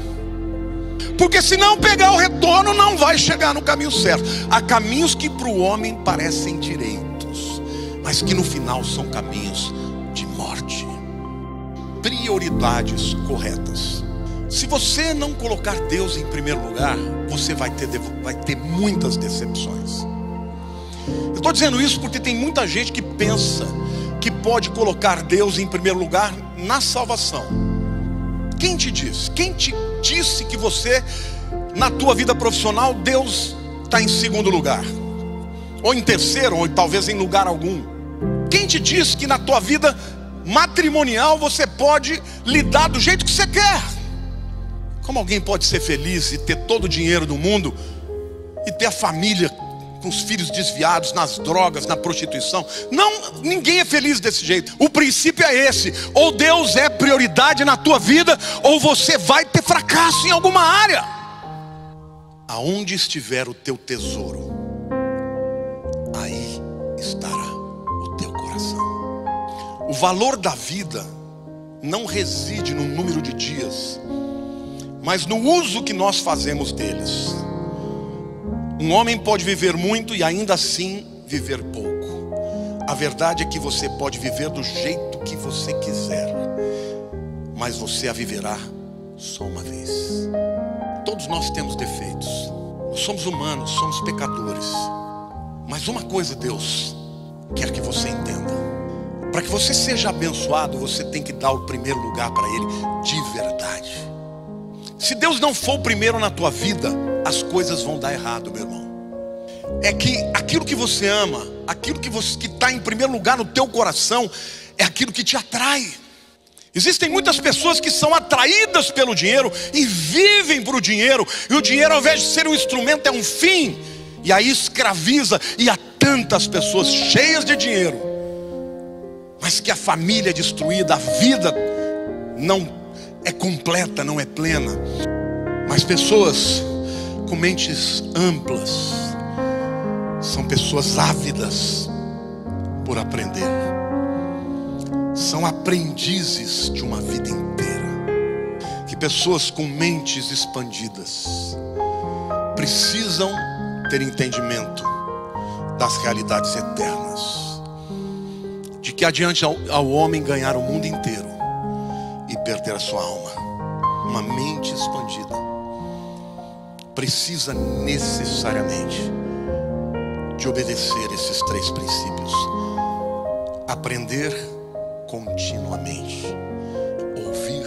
[SPEAKER 1] Porque se não pegar o retorno, não vai chegar no caminho certo. Há caminhos que para o homem parecem direitos, mas que no final são caminhos de morte. Prioridades corretas. Se você não colocar Deus em primeiro lugar, você vai ter muitas decepções. Eu estou dizendo isso porque tem muita gente que pensa que pode colocar Deus em primeiro lugar na salvação. Quem te disse? Quem te disse que você, na tua vida profissional, Deus está em segundo lugar? Ou em terceiro, ou talvez em lugar algum? Quem te disse que na tua vida matrimonial você pode lidar do jeito que você quer? Como alguém pode ser feliz e ter todo o dinheiro do mundo e ter a família com os filhos desviados nas drogas, na prostituição? Não, ninguém é feliz desse jeito. O princípio é esse: ou Deus é prioridade na tua vida, ou você vai ter fracasso em alguma área. Aonde estiver o teu tesouro, aí estará o teu coração. O valor da vida não reside no número de dias, mas no uso que nós fazemos deles. Um homem pode viver muito e ainda assim viver pouco. A verdade é que você pode viver do jeito que você quiser, mas você a viverá só uma vez. Todos nós temos defeitos, nós somos humanos, somos pecadores. Mas uma coisa Deus quer que você entenda: para que você seja abençoado, você tem que dar o primeiro lugar para Ele de verdade. Se Deus não for o primeiro na tua vida, as coisas vão dar errado, meu irmão. É que aquilo que você ama, aquilo que está em primeiro lugar no teu coração, é aquilo que te atrai. Existem muitas pessoas que são atraídas pelo dinheiro e vivem para o dinheiro, e o dinheiro, ao invés de ser um instrumento, é um fim, e aí escraviza. E há tantas pessoas cheias de dinheiro, mas que a família é destruída, a vida não é completa, não é plena. Mas pessoas com mentes amplas são pessoas ávidas por aprender, são aprendizes de uma vida inteira. Que pessoas com mentes expandidas precisam ter entendimento das realidades eternas, de que adiante ao homem ganhar o mundo inteiro e perder a sua alma. Uma mente expandida precisa necessariamente de obedecer esses 3 princípios: aprender continuamente, ouvir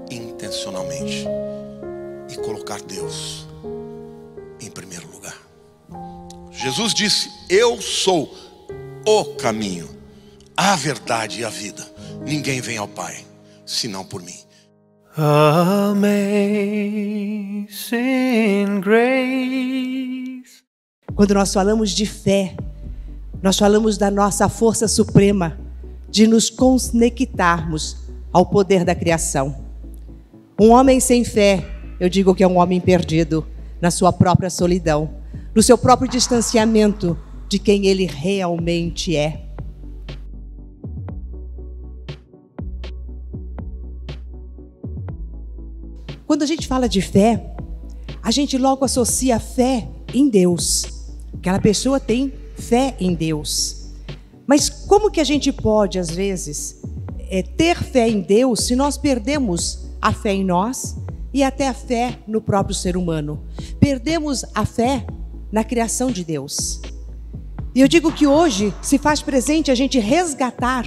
[SPEAKER 1] intencionalmente e colocar Deus em primeiro lugar. Jesus disse: eu sou o caminho, a verdade e a vida. Ninguém vem ao Pai senão por mim.
[SPEAKER 4] Amazing grace.
[SPEAKER 2] Quando nós falamos de fé, nós falamos da nossa força suprema de nos conectarmos ao poder da criação. Um homem sem fé, eu digo que é um homem perdido na sua própria solidão, no seu próprio distanciamento de quem ele realmente é. Quando a gente fala de fé, a gente logo associa a fé em Deus. Aquela pessoa tem fé em Deus. Mas como que a gente pode, às vezes, ter fé em Deus se nós perdemos a fé em nós e até a fé no próprio ser humano. Perdemos a fé na criação de Deus. E eu digo que hoje se faz presente a gente resgatar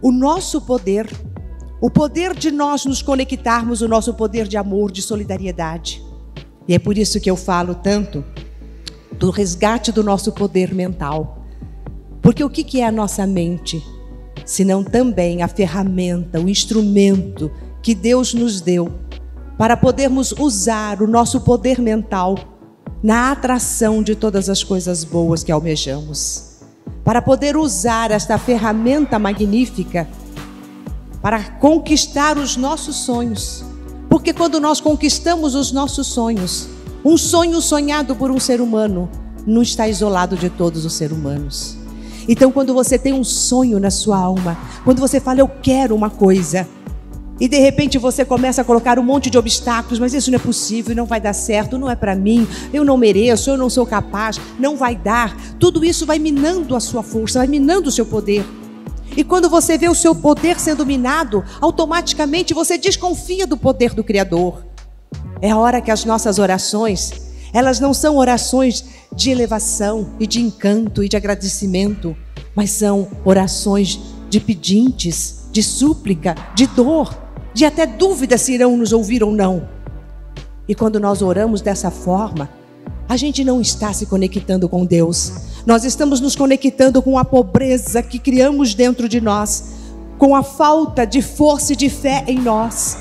[SPEAKER 2] o nosso poder, o poder de nós nos conectarmos, o nosso poder de amor, de solidariedade. E é por isso que eu falo tanto do resgate do nosso poder mental. Porque o que é a nossa mente? Senão também a ferramenta, o instrumento que Deus nos deu para podermos usar o nosso poder mental na atração de todas as coisas boas que almejamos. Para poder usar esta ferramenta magnífica para conquistar os nossos sonhos. Porque quando nós conquistamos os nossos sonhos, um sonho sonhado por um ser humano não está isolado de todos os seres humanos. Então, quando você tem um sonho na sua alma, quando você fala, eu quero uma coisa, e de repente você começa a colocar um monte de obstáculos, mas isso não é possível, não vai dar certo, não é para mim, eu não mereço, eu não sou capaz, não vai dar. Tudo isso vai minando a sua força, vai minando o seu poder. E quando você vê o seu poder sendo minado, automaticamente você desconfia do poder do Criador. É a hora que as nossas orações, elas não são orações de elevação e de encanto e de agradecimento, mas são orações de pedintes, de súplica, de dor, de até dúvida se irão nos ouvir ou não. E quando nós oramos dessa forma, a gente não está se conectando com Deus. Nós estamos nos conectando com a pobreza que criamos dentro de nós, com a falta de força e de fé em nós.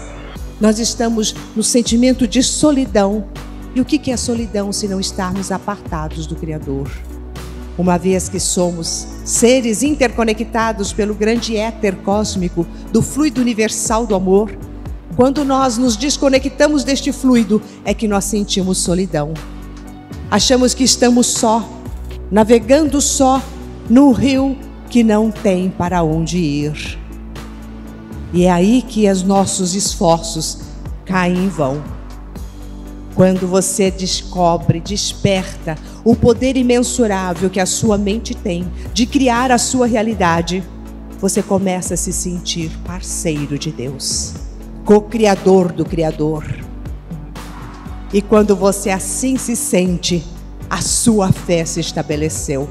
[SPEAKER 2] Nós estamos no sentimento de solidão. E o que é solidão se não estarmos apartados do Criador? Uma vez que somos seres interconectados pelo grande éter cósmico, do fluido universal do amor, quando nós nos desconectamos deste fluido, é que nós sentimos solidão. Achamos que estamos só, navegando só num rio que não tem para onde ir. E é aí que os nossos esforços caem em vão. Quando você descobre, desperta o poder imensurável que a sua mente tem de criar a sua realidade, você começa a se sentir parceiro de Deus, co-criador do Criador. E quando você assim se sente, a sua fé se estabeleceu.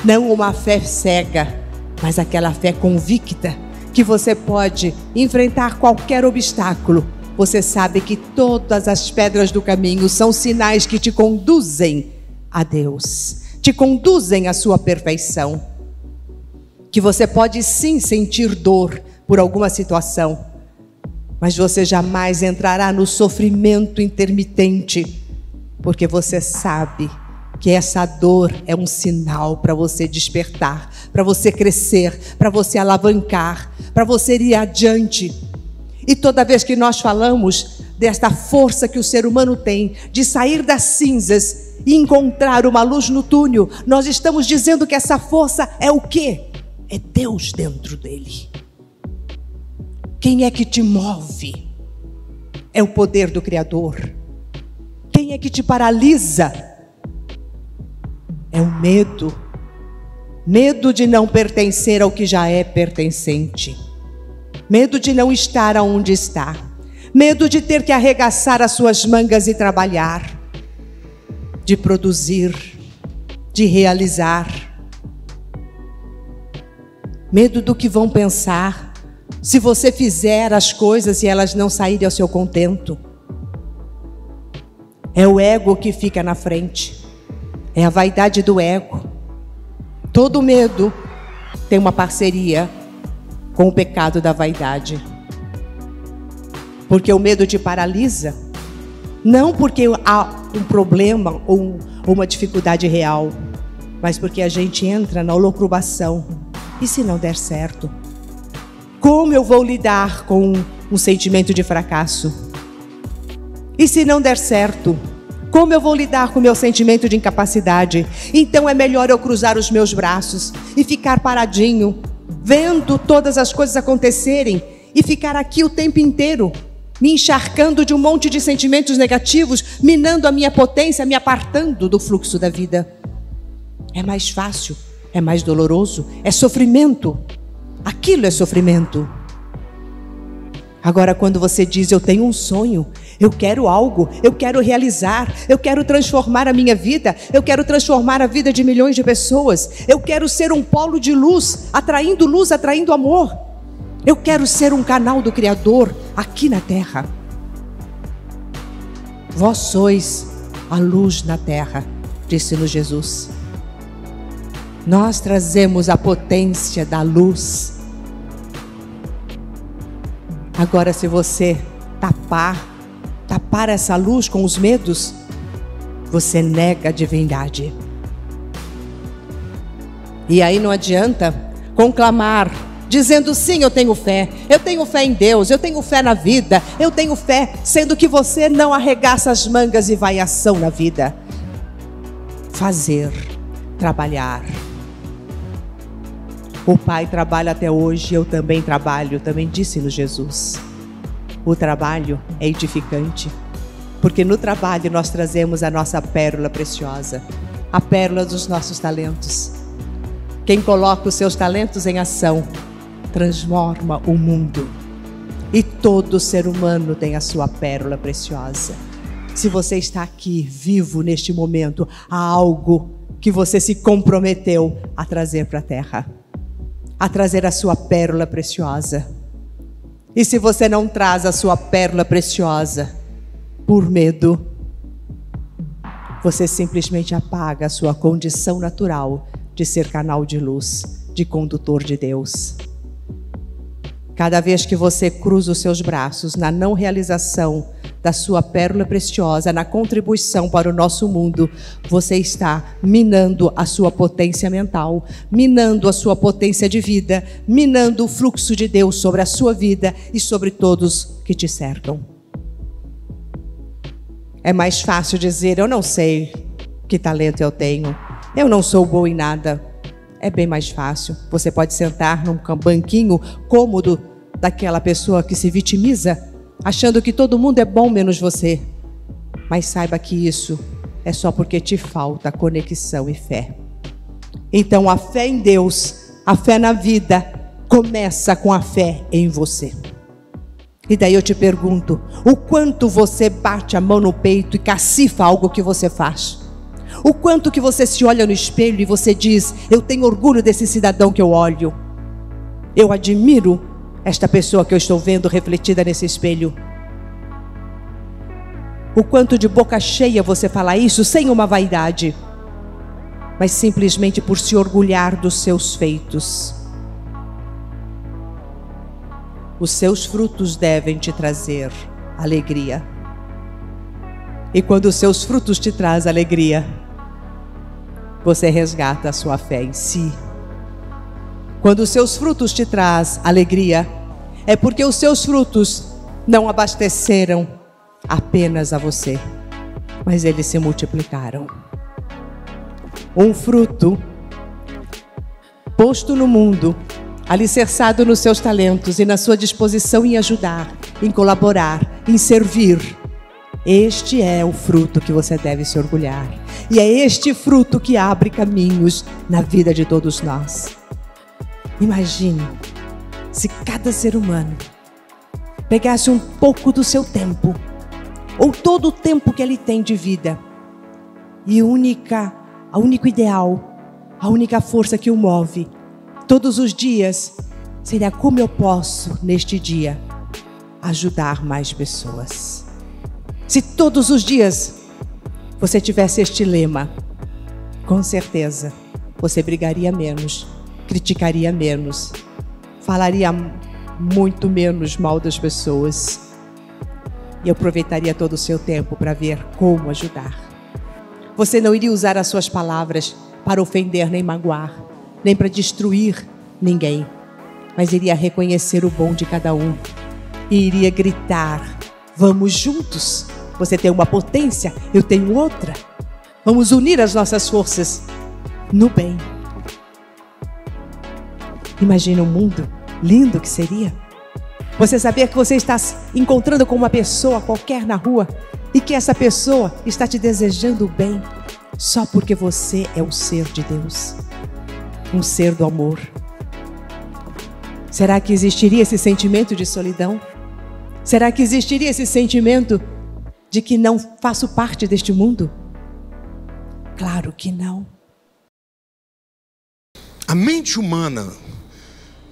[SPEAKER 2] Não uma fé cega, mas aquela fé convicta, que você pode enfrentar qualquer obstáculo. Você sabe que todas as pedras do caminho são sinais que te conduzem a Deus, te conduzem à sua perfeição. Que você pode sim sentir dor por alguma situação, mas você jamais entrará no sofrimento intermitente, porque você sabe que essa dor é um sinal para você despertar, para você crescer, para você alavancar, para você ir adiante. E toda vez que nós falamos desta força que o ser humano tem de sair das cinzas e encontrar uma luz no túnel, nós estamos dizendo que essa força é o quê? É Deus dentro dele. Quem é que te move? É o poder do Criador. Quem é que te paralisa? É o medo. Medo de não pertencer ao que já é pertencente. Medo de não estar aonde está. Medo de ter que arregaçar as suas mangas e trabalhar. De produzir. De realizar. Medo do que vão pensar se você fizer as coisas e elas não saírem ao seu contento. É o ego que fica na frente. É a vaidade do ego. Todo medo tem uma parceria com o pecado da vaidade. Porque o medo te paralisa, não porque há um problema ou uma dificuldade real, mas porque a gente entra na loucubação. E se não der certo? Como eu vou lidar com um sentimento de fracasso? E se não der certo? Como eu vou lidar com o meu sentimento de incapacidade? Então é melhor eu cruzar os meus braços e ficar paradinho, vendo todas as coisas acontecerem e ficar aqui o tempo inteiro, me encharcando de um monte de sentimentos negativos, minando a minha potência, me apartando do fluxo da vida. É mais fácil, é mais doloroso, é sofrimento. Aquilo é sofrimento. Agora, quando você diz, eu tenho um sonho, Eu quero algo, eu quero realizar, eu quero transformar a minha vida, eu quero transformar a vida de milhões de pessoas, eu quero ser um polo de luz, atraindo amor. Eu quero ser um canal do Criador aqui na terra. Vós sois a luz na terra, disse-nos Jesus. Nós trazemos a potência da luz. Agora, se você tapar essa luz com os medos, você nega a divindade. E aí não adianta conclamar, dizendo sim, eu tenho fé em Deus, eu tenho fé na vida, eu tenho fé, sendo que você não arregaça as mangas e vai em ação na vida. Fazer, trabalhar. O Pai trabalha até hoje, eu também trabalho, também disse-nos Jesus. O trabalho é edificante, porque no trabalho nós trazemos a nossa pérola preciosa, a pérola dos nossos talentos. Quem coloca os seus talentos em ação, transforma o mundo. E todo ser humano tem a sua pérola preciosa. Se você está aqui, vivo neste momento, há algo que você se comprometeu a trazer para a terra, a trazer a sua pérola preciosa. E se você não traz a sua pérola preciosa, por medo, você simplesmente apaga a sua condição natural de ser canal de luz, de condutor de Deus. Cada vez que você cruza os seus braços na não realização da sua pérola preciosa, na contribuição para o nosso mundo, você está minando a sua potência mental, minando a sua potência de vida, minando o fluxo de Deus sobre a sua vida e sobre todos que te cercam. É mais fácil dizer, eu não sei que talento eu tenho, eu não sou boa em nada. É bem mais fácil. Você pode sentar num banquinho cômodo daquela pessoa que se vitimiza, achando que todo mundo é bom menos você. Mas saiba que isso é só porque te falta conexão e fé. Então a fé em Deus, a fé na vida, começa com a fé em você. E daí eu te pergunto, o quanto você bate a mão no peito e cacifa algo que você faz? O quanto que você se olha no espelho e você diz, eu tenho orgulho desse cidadão que eu olho. Eu admiro esta pessoa que eu estou vendo refletida nesse espelho. O quanto de boca cheia você fala isso sem uma vaidade, mas simplesmente por se orgulhar dos seus feitos. Os seus frutos devem te trazer alegria. E quando os seus frutos te trazem alegria, você resgata a sua fé em si. Quando os seus frutos te trazem alegria, é porque os seus frutos não abasteceram apenas a você, mas eles se multiplicaram. Um fruto posto no mundo, alicerçado nos seus talentos e na sua disposição em ajudar, em colaborar, em servir. Este é o fruto que você deve se orgulhar. E é este fruto que abre caminhos na vida de todos nós. Imagine se cada ser humano pegasse um pouco do seu tempo, ou todo o tempo que ele tem de vida, e o único ideal, a única força que o move, todos os dias, seria como eu posso, neste dia, ajudar mais pessoas. Se todos os dias você tivesse este lema, com certeza você brigaria menos, criticaria menos, falaria muito menos mal das pessoas e aproveitaria todo o seu tempo para ver como ajudar. Você não iria usar as suas palavras para ofender nem magoar, nem para destruir ninguém, mas iria reconhecer o bom de cada um e iria gritar, vamos juntos, você tem uma potência, eu tenho outra, vamos unir as nossas forças no bem. Imagina um mundo lindo que seria. Você saber que você está se encontrando com uma pessoa qualquer na rua e que essa pessoa está te desejando o bem só porque você é um ser de Deus, um ser do amor. Será que existiria esse sentimento de solidão? Será que existiria esse sentimento de que não faço parte deste mundo? Claro que não.
[SPEAKER 1] A mente humana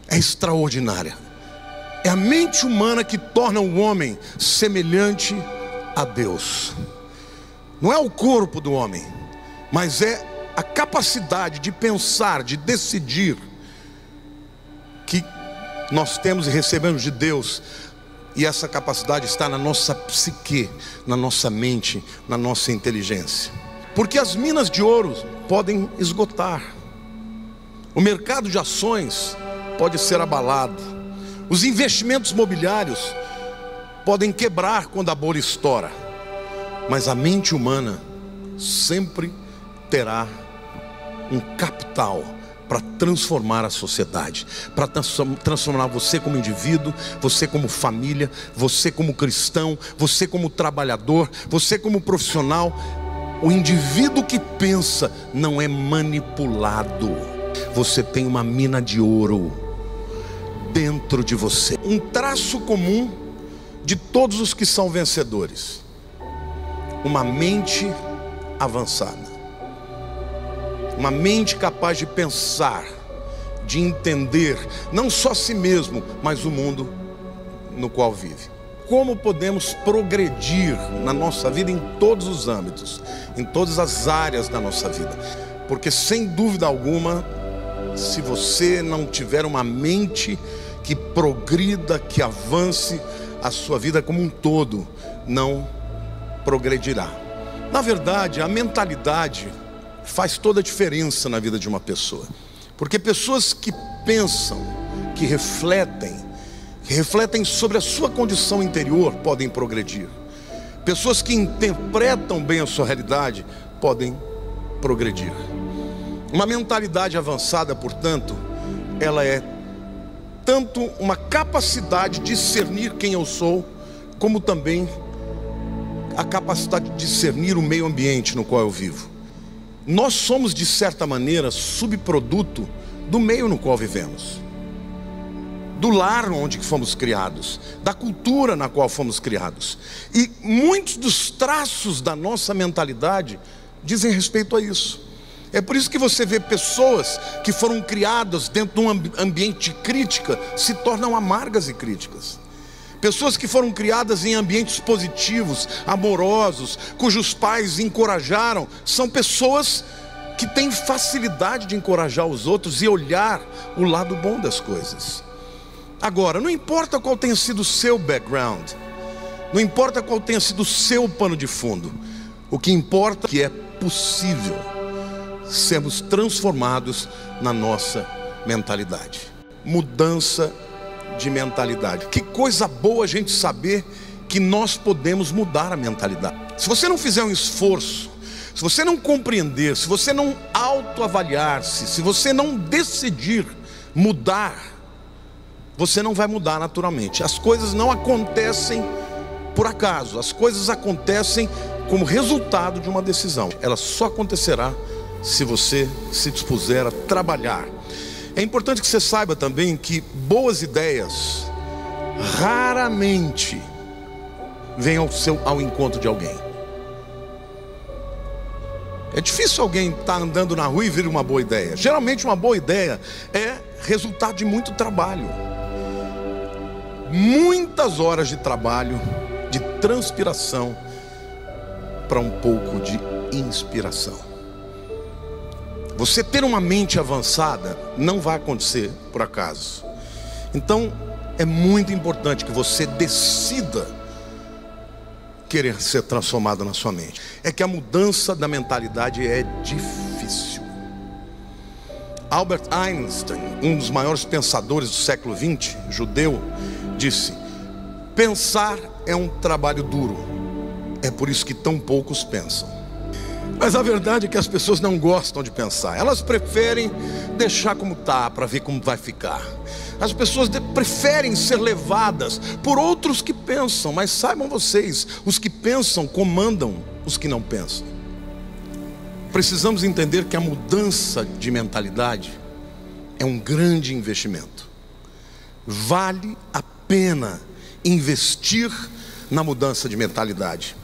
[SPEAKER 1] é extraordinária. É a mente humana que torna o homem semelhante a Deus. Não é o corpo do homem, mas é a capacidade de pensar, de decidir, que nós temos e recebemos de Deus. E essa capacidade está na nossa psique, na nossa mente, na nossa inteligência. Porque as minas de ouro podem esgotar. O mercado de ações pode ser abalado. Os investimentos imobiliários podem quebrar quando a bolha estoura. Mas a mente humana sempre terá um capital para transformar a sociedade, para transformar você como indivíduo, você como família, você como cristão, você como trabalhador, você como profissional. O indivíduo que pensa não é manipulado. Você tem uma mina de ouro dentro de você. Um traço comum de todos os que são vencedores: uma mente avançada. Uma mente capaz de pensar, de entender, não só a si mesmo, mas o mundo no qual vive. Como podemos progredir na nossa vida em todos os âmbitos, em todas as áreas da nossa vida? Porque sem dúvida alguma, se você não tiver uma mente que progrida, que avance, a sua vida como um todo não progredirá. Na verdade, a mentalidade faz toda a diferença na vida de uma pessoa. Porque pessoas que pensam, que refletem sobre a sua condição interior, podem progredir. Pessoas que interpretam bem a sua realidade podem progredir. Uma mentalidade avançada, portanto, ela é tanto uma capacidade de discernir quem eu sou, como também a capacidade de discernir o meio ambiente no qual eu vivo. Nós somos, de certa maneira, subproduto do meio no qual vivemos, do lar onde fomos criados, da cultura na qual fomos criados. E muitos dos traços da nossa mentalidade dizem respeito a isso. É por isso que você vê pessoas que foram criadas dentro de um ambiente de crítica se tornam amargas e críticas. Pessoas que foram criadas em ambientes positivos, amorosos, cujos pais encorajaram, são pessoas que têm facilidade de encorajar os outros e olhar o lado bom das coisas. Agora, não importa qual tenha sido o seu background, não importa qual tenha sido o seu pano de fundo, o que importa é que é possível sermos transformados na nossa mentalidade. Mudança de mentalidade. Que coisa boa a gente saber que nós podemos mudar a mentalidade. Se você não fizer um esforço, se você não compreender, se você não autoavaliar-se, se você não decidir mudar, você não vai mudar naturalmente. As coisas não acontecem por acaso, as coisas acontecem como resultado de uma decisão. Ela só acontecerá se você se dispuser a trabalhar. É importante que você saiba também que boas ideias raramente vêm ao encontro de alguém. É difícil alguém estar andando na rua e vir uma boa ideia. Geralmente uma boa ideia é resultado de muito trabalho. Muitas horas de trabalho, de transpiração, para um pouco de inspiração. Você ter uma mente avançada não vai acontecer por acaso. Então é muito importante que você decida querer ser transformado na sua mente. É que a mudança da mentalidade é difícil. Albert Einstein, um dos maiores pensadores do século XX, judeu, disse: pensar é um trabalho duro, é por isso que tão poucos pensam. Mas a verdade é que as pessoas não gostam de pensar. Elas preferem deixar como está, para ver como vai ficar. As pessoas preferem ser levadas por outros que pensam. Mas saibam vocês, os que pensam comandam os que não pensam. Precisamos entender que a mudança de mentalidade é um grande investimento. Vale a pena investir na mudança de mentalidade.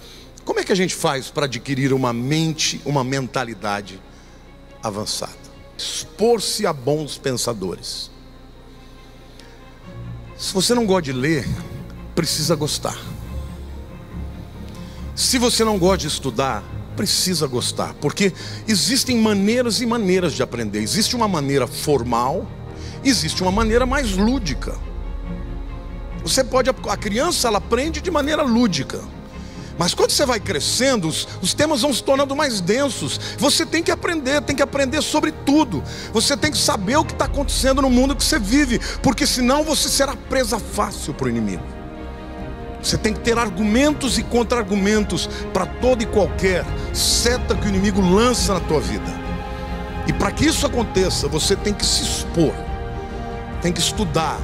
[SPEAKER 1] Como é que a gente faz para adquirir uma mente, uma mentalidade avançada? Expor-se a bons pensadores. Se você não gosta de ler, precisa gostar. Se você não gosta de estudar, precisa gostar, porque existem maneiras e maneiras de aprender. Existe uma maneira formal, existe uma maneira mais lúdica. A criança ela aprende de maneira lúdica, mas quando você vai crescendo, os temas vão se tornando mais densos. Você tem que aprender sobre tudo. Você tem que saber o que está acontecendo no mundo que você vive, porque senão você será presa fácil para o inimigo. Você tem que ter argumentos e contra-argumentos para toda e qualquer seta que o inimigo lança na tua vida. E para que isso aconteça, você tem que se expor, tem que estudar,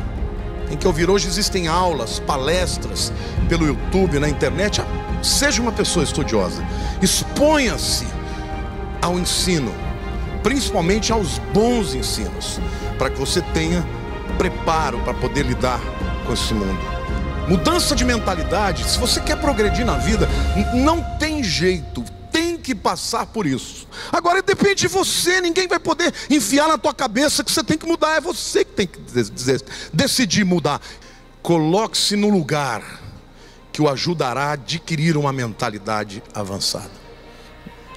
[SPEAKER 1] tem que ouvir. Hoje existem aulas, palestras pelo YouTube, na internet. Seja uma pessoa estudiosa, exponha-se ao ensino, principalmente aos bons ensinos, para que você tenha preparo para poder lidar com esse mundo. Mudança de mentalidade. Se você quer progredir na vida, não tem jeito, tem que passar por isso. Agora depende de você, ninguém vai poder enfiar na tua cabeça que você tem que mudar. É você que tem que decidir mudar. Coloque-se no lugar que o ajudará a adquirir uma mentalidade avançada.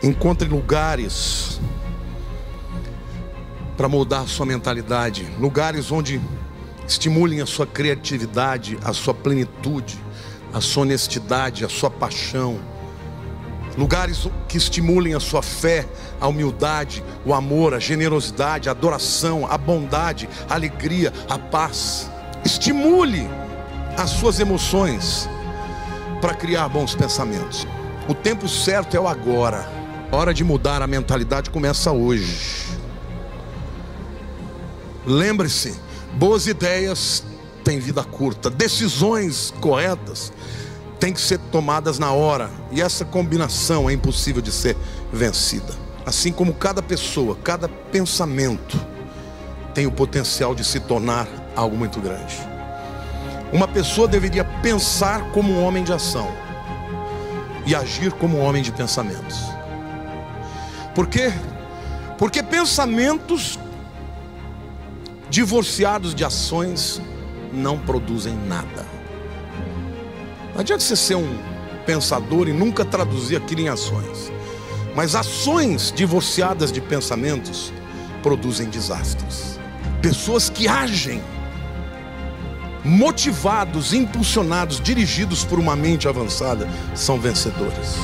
[SPEAKER 1] Encontre lugares para mudar a sua mentalidade, lugares onde estimulem a sua criatividade, a sua plenitude, a sua honestidade, a sua paixão. Lugares que estimulem a sua fé, a humildade, o amor, a generosidade, a adoração, a bondade, a alegria, a paz. Estimule as suas emoções para criar bons pensamentos. O tempo certo é o agora. A hora de mudar a mentalidade começa hoje. Lembre-se, boas ideias têm vida curta. Decisões corretas têm que ser tomadas na hora. E essa combinação é impossível de ser vencida. Assim como cada pessoa, cada pensamento tem o potencial de se tornar algo muito grande. Uma pessoa deveria pensar como um homem de ação e agir como um homem de pensamentos. Por quê? Porque pensamentos divorciados de ações não produzem nada. Não adianta você ser um pensador e nunca traduzir aquilo em ações. Mas ações divorciadas de pensamentos produzem desastres. Pessoas que agem motivados, impulsionados, dirigidos por uma mente avançada, são vencedores.